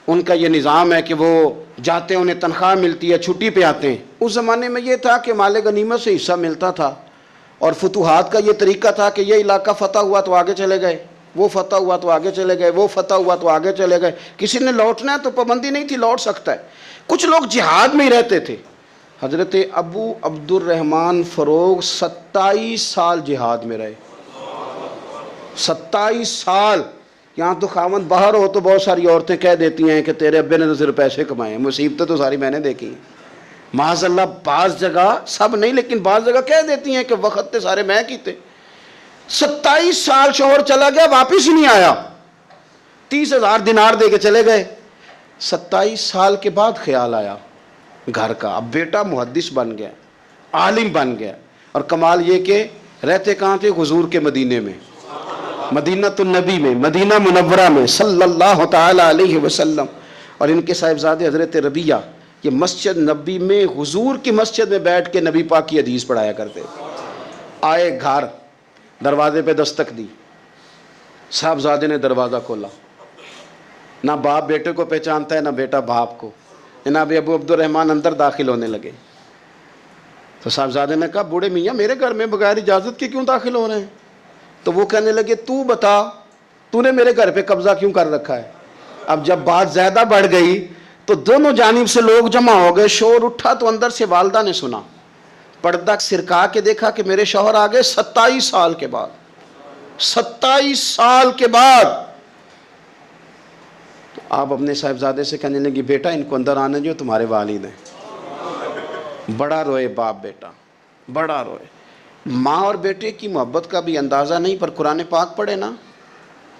ان کا یہ نظام ہے کہ وہ جاتے ہیں انہیں تنخواہ ملتی ہے، چھٹی پہ آتے ہیں۔ اس زمانے میں یہ تھا کہ مال غنیمت سے حصہ ملتا تھا، اور فتوحات کا یہ طریقہ تھا کہ یہ علاقہ فتح ہوا تو آگے چلے گئے، وہ فتح ہوا تو آگے چلے گئے، وہ فتح ہوا تو آگے چلے گئے، کسی نے لوٹنا ہے تو پابندی نہیں تھی، لوٹ سکتا ہے۔ کچھ لوگ جہاد میں ہی رہتے تھے۔ حضرت ابو عبد الرحمن فروغ 27 سال جہاد میں رہے، 27 سال۔ یہاں تو خاوند باہر ہو تو بہت ساری عورتیں کہہ دیتی ہیں کہ تیرے ابے نے تو صرف پیسے کمائے، مصیبتیں تو ساری میں نے دیکھی ہیں۔ معاذ اللہ بعض جگہ، سب نہیں لیکن بعض جگہ کہہ دیتی ہیں کہ وقت تے سارے میں کیتے۔ 27 سال شوہر چلا گیا، واپس ہی نہیں آیا، 30,000 دینار دے کے چلے گئے۔ 27 سال کے بعد خیال آیا گھر کا، اب بیٹا محدث بن گیا، عالم بن گیا، اور کمال یہ کہ رہتے کہاں تھے؟ حضور کے مدینے میں، مدینہ النبی میں، مدینہ منورہ میں صلی اللہ تعالی علیہ وسلم۔ اور ان کے صاحبزادے حضرت ربیعہ یہ مسجد نبی میں، حضور کی مسجد میں بیٹھ کے نبی پاک کی حدیث پڑھایا کرتے۔ آئے گھر، دروازے پہ دستک دی، صاحبزادے نے دروازہ کھولا، نہ باپ بیٹے کو پہچانتا ہے نہ بیٹا باپ کو۔ جناب ابو عبد الرحمن اندر داخل ہونے لگے تو صاحبزادے نے کہا بوڑھے میاں میرے گھر میں بغیر اجازت کے کیوں داخل ہو رہے ہیں؟ تو وہ کہنے لگے تو بتا تو نے میرے گھر پہ قبضہ کیوں کر رکھا ہے؟ اب جب بات زیادہ بڑھ گئی تو دونوں جانب سے لوگ جمع ہو گئے، شور اٹھا تو اندر سے والدہ نے سنا، پردہ سرکا کے دیکھا کہ میرے شوہر آ گئے 27 سال کے بعد، 27 سال کے بعد۔ تو آپ اپنے صاحبزادے سے کہنے لگی بیٹا ان کو اندر آنے جو تمہارے والد ہیں۔ بڑا روئے باپ بیٹا، بڑا روئے۔ ماں اور بیٹے کی محبت کا بھی اندازہ نہیں، پر قرآن پاک پڑھے نا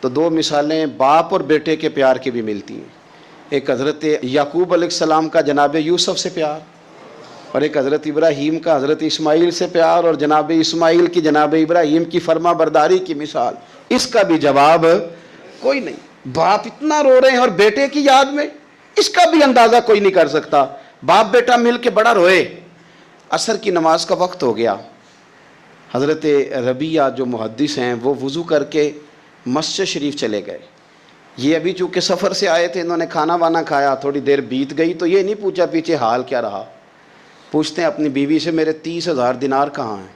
تو 2 مثالیں باپ اور بیٹے کے پیار کی بھی ملتی ہیں۔ ایک حضرت یعقوب علیہ السلام کا جناب یوسف سے پیار، اور ایک حضرت ابراہیم کا حضرت اسماعیل سے پیار، اور جناب اسماعیل کی جناب ابراہیم کی فرما برداری کی مثال، اس کا بھی جواب کوئی نہیں۔ باپ اتنا رو رہے ہیں اور بیٹے کی یاد میں، اس کا بھی اندازہ کوئی نہیں کر سکتا۔ باپ بیٹا مل کے بڑا روئے۔ عصر کی نماز کا وقت ہو گیا، حضرت ربیعہ جو محدث ہیں وہ وضو کر کے مسجد شریف چلے گئے۔ یہ ابھی چونکہ سفر سے آئے تھے، انہوں نے کھانا وانا کھایا، تھوڑی دیر بیت گئی تو یہ نہیں پوچھا پیچھے حال کیا رہا، پوچھتے ہیں اپنی بیوی سے میرے 30,000 دینار کہاں ہیں؟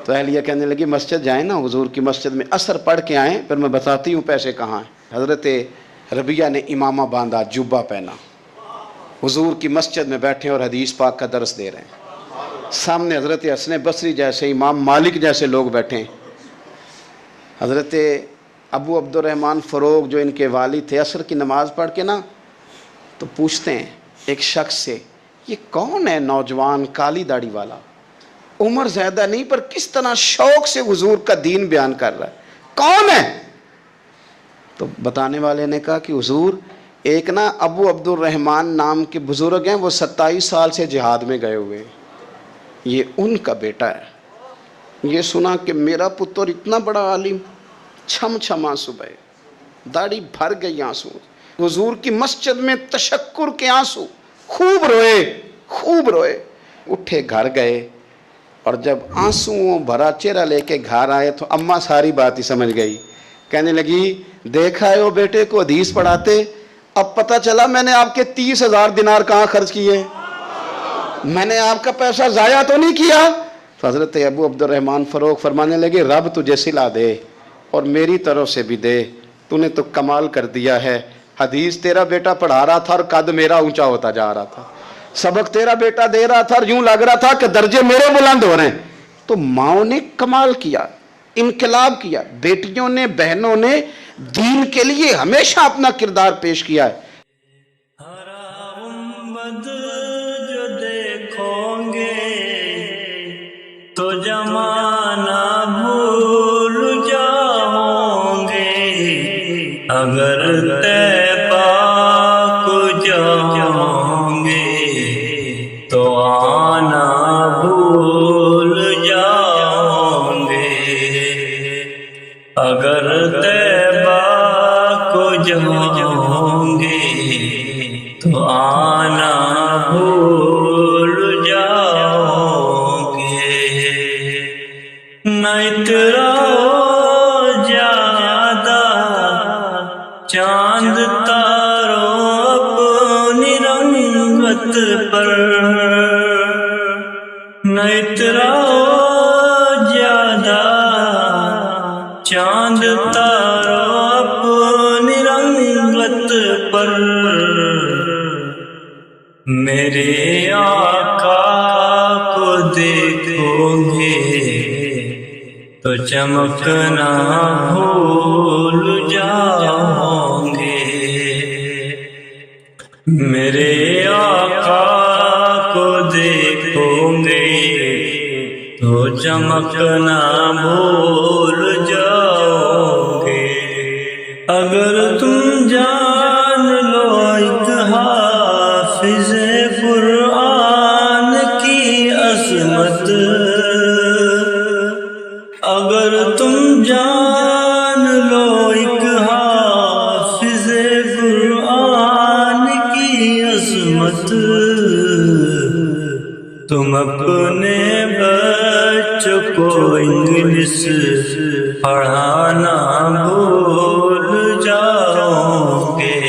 تو اہلیہ کہنے لگی مسجد جائیں نا، حضور کی مسجد میں عصر پڑھ کے آئیں، پھر میں بتاتی ہوں پیسے کہاں ہیں۔ حضرت ربیعہ نے امامہ باندھا، جبہ پہنا، حضور کی مسجد میں بیٹھے اور حدیث پاک کا درس دے رہے ہیں۔ سامنے حضرت حسن بصری جیسے، امام مالک جیسے لوگ بیٹھے ہیں۔ حضرت ابو عبد الرحمن فروغ جو ان کے والد تھے، عصر کی نماز پڑھ کے نا تو پوچھتے ہیں ایک شخص سے یہ کون ہے نوجوان کالی داڑھی والا، عمر زیادہ نہیں پر کس طرح شوق سے حضور کا دین بیان کر رہا ہے، کون ہے؟ تو بتانے والے نے کہا کہ حضور ایک نا ابو عبد الرحمن نام کے بزرگ ہیں، وہ 27 سال سے جہاد میں گئے ہوئے، یہ ان کا بیٹا ہے۔ یہ سنا کہ میرا پتر اتنا بڑا عالم، چھم چھم آنسو بہے، داڑھی بھر گئی آنسو، حضور کی مسجد میں تشکر کے آنسو، خوب روئے، خوب روئے۔ اٹھے گھر گئے، اور جب آنسوؤں بھرا چہرہ لے کے گھر آئے تو اماں ساری بات ہی سمجھ گئی، کہنے لگی دیکھا ہے وہ بیٹے کو حدیث پڑھاتے، اب پتہ چلا میں نے آپ کے 30,000 دینار کہاں خرچ کیے، میں نے آپ کا پیسہ ضائع تو نہیں کیا، حضرت ابو عبد الرحمن فروغ فرمانے لگے رب تجھے صلہ دے اور میری طرف سے بھی دے، تو نے تو کمال کر دیا ہے۔ حدیث تیرا بیٹا پڑھا رہا تھا اور قد میرا اونچا ہوتا جا رہا تھا، سبق تیرا بیٹا دے رہا تھا اور یوں لگ رہا تھا کہ درجے میرے بلند ہو رہے ہیں۔ تو ماؤں نے کمال کیا، انقلاب کیا، بیٹیوں نے، بہنوں نے دین کے لیے ہمیشہ اپنا کردار پیش کیا ہے۔
ہرا گنبد جو دیکھو گے تو زمانہ بھول جاؤ گے، اگر طیبہ کو جاؤ گے تو آنا بھول جاؤ گے، اگر طیبہ کو جاؤ گے تو آنا بھول جاؤ گے۔ نہ اتراؤ زیادہ چاند تاروں اپنی رنگت پر، نہ اتراؤ زیادہ چاند تاروں اپنی رنگت پر، میرے آقا کو دیکھو گے تو چمکنا بھول جاؤ گے، میرے آقا کو دیکھو گے تو چمکنا بھول جاؤ گے، اگر تم جان لو ایک حافظ قرآن کی عظمت، اگر تم جان لو ایک حافظ قرآن کی عظمت، تم اپنے بچوں کو انگلش پڑھانا بھول جاؤ گے،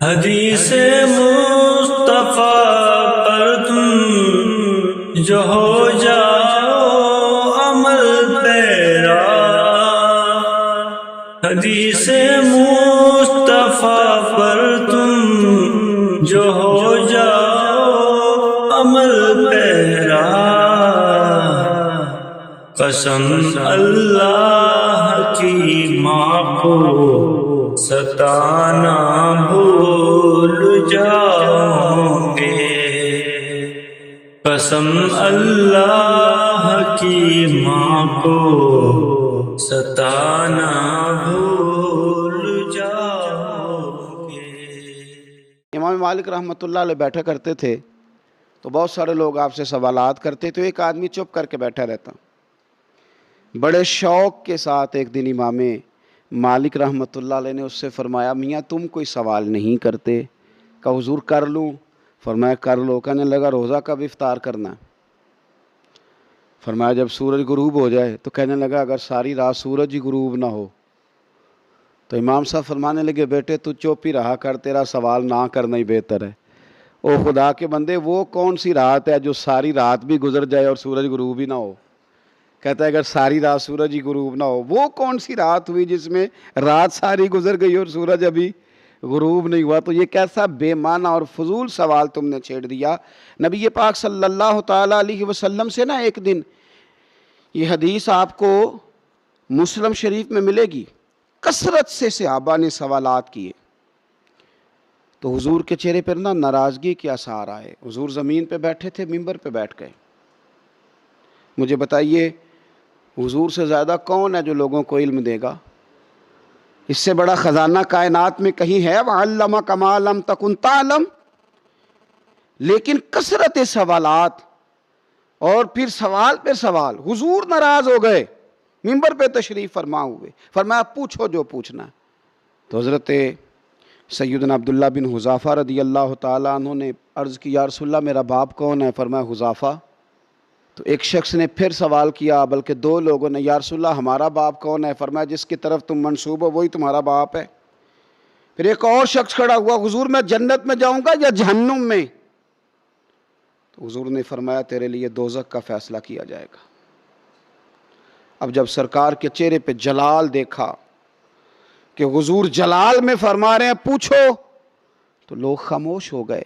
حدیث مصطفیٰ پر تم جو ہو جاؤ عمل پیرا، حدیث مصطفیٰ پر تم جو ہو جاؤ عمل پیرا، قسم اللہ کی ماں کو ستانا بھول جاؤ گے، قسم اللہ کی ماں کو ستانا بھول جاؤ گے۔
امام مالک رحمۃ اللہ علیہ بیٹھا کرتے تھے تو بہت سارے لوگ آپ سے سوالات کرتے، تو ایک آدمی چپ کر کے بیٹھا رہتا۔ بڑے شوق کے ساتھ ایک دن امام مالک رحمۃ اللہ علیہ نے اس سے فرمایا میاں تم کوئی سوال نہیں کرتے؟ کہ حضور کر لوں؟ فرمایا کر لو۔ کہنے لگا روزہ کب افطار کرنا؟ فرمایا جب سورج غروب ہو جائے۔ تو کہنے لگا اگر ساری رات سورج ہی غروب نہ ہو؟ تو امام صاحب فرمانے لگے بیٹے تو چپ ہی رہا کر، تیرا سوال نہ کرنا ہی بہتر ہے۔ او خدا کے بندے وہ کون سی رات ہے جو ساری رات بھی گزر جائے اور سورج غروب ہی نہ ہو؟ کہتا ہے اگر ساری رات سورج ہی غروب نہ ہو، وہ کون سی رات ہوئی جس میں رات ساری گزر گئی اور سورج ابھی غروب نہیں ہوا؟ تو یہ کیسا بے معنی اور فضول سوال تم نے چھیڑ دیا۔ نبی پاک صلی اللہ تعالیٰ علیہ وسلم سے نا ایک دن یہ حدیث آپ کو مسلم شریف میں ملے گی، کثرت سے صحابہ نے سوالات کیے تو حضور کے چہرے پر نا ناراضگی کے آثار آئے۔ حضور زمین پہ بیٹھے تھے، ممبر پہ بیٹھ گئے۔ مجھے بتائیے حضور سے زیادہ کون ہے جو لوگوں کو علم دے گا؟ اس سے بڑا خزانہ کائنات میں کہیں ہے؟ وَعَلَّمَكَ مَا لَمْ تَكُنْ تَعْلَمْ۔ لیکن کثرت سوالات اور پھر سوال پہ سوال، حضور ناراض ہو گئے، ممبر پہ تشریف فرما ہوئے، فرمایا پوچھو جو پوچھنا ہے۔ تو حضرت سیدنا عبداللہ بن حذافہ رضی اللہ تعالیٰ عنہ نے عرض کی یا رسول اللہ میرا باپ کون ہے؟ فرمایا حذافہ۔ تو ایک شخص نے پھر سوال کیا، بلکہ دو لوگوں نے، یا رسول اللہ ہمارا باپ کون ہے؟ فرمایا جس کی طرف تم منسوب ہو وہی تمہارا باپ ہے۔ پھر ایک اور شخص کھڑا ہوا، حضور میں جنت میں جاؤں گا یا جہنم میں؟ تو حضور نے فرمایا تیرے لیے دوزخ کا فیصلہ کیا جائے گا۔ اب جب سرکار کے چہرے پہ جلال دیکھا کہ حضور جلال میں فرما رہے ہیں پوچھو، تو لوگ خاموش ہو گئے۔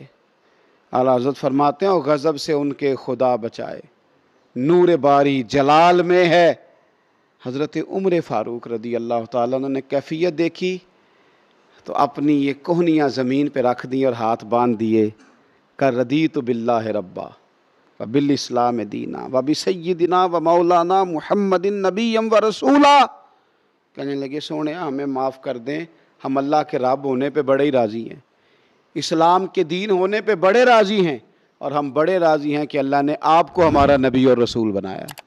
اعلیٰ حضرت فرماتے ہیں اور غضب سے ان کے خدا بچائے، نور باری جلال میں ہے۔ حضرت عمر فاروق رضی اللہ تعالیٰ عنہ نے کیفیت دیکھی تو اپنی یہ کوہنیاں زمین پہ رکھ دی اور ہاتھ باندھ دیے، کر رضیت باللہ ربا وبالاسلام دینا وبسیدنا ومولانا محمد نبی و رسولا۔ کہنے لگے سونے ہمیں معاف کر دیں، ہم اللہ کے رب ہونے پہ بڑے ہی راضی ہیں، اسلام کے دین ہونے پہ بڑے راضی ہیں، اور ہم بڑے راضی ہیں کہ اللہ نے آپ کو ہمارا نبی اور رسول بنایا ہے۔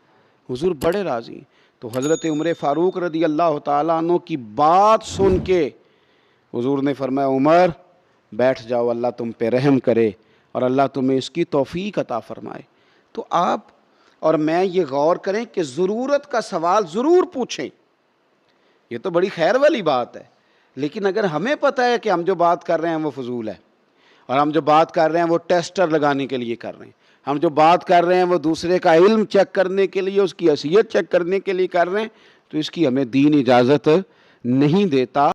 حضور بڑے راضی ہیں۔ تو حضرت عمر فاروق رضی اللہ تعالیٰ عنہ کی بات سن کے حضور نے فرمایا عمر بیٹھ جاؤ، اللہ تم پہ رحم کرے اور اللہ تمہیں اس کی توفیق عطا فرمائے۔ تو آپ اور میں یہ غور کریں کہ ضرورت کا سوال ضرور پوچھیں، یہ تو بڑی خیر والی بات ہے، لیکن اگر ہمیں پتہ ہے کہ ہم جو بات کر رہے ہیں وہ فضول ہے، اور ہم جو بات کر رہے ہیں وہ ٹیسٹر لگانے کے لیے کر رہے ہیں، ہم جو بات کر رہے ہیں وہ دوسرے کا علم چیک کرنے کے لیے، اس کی حیثیت چیک کرنے کے لیے کر رہے ہیں، تو اس کی ہمیں دین اجازت نہیں دیتا۔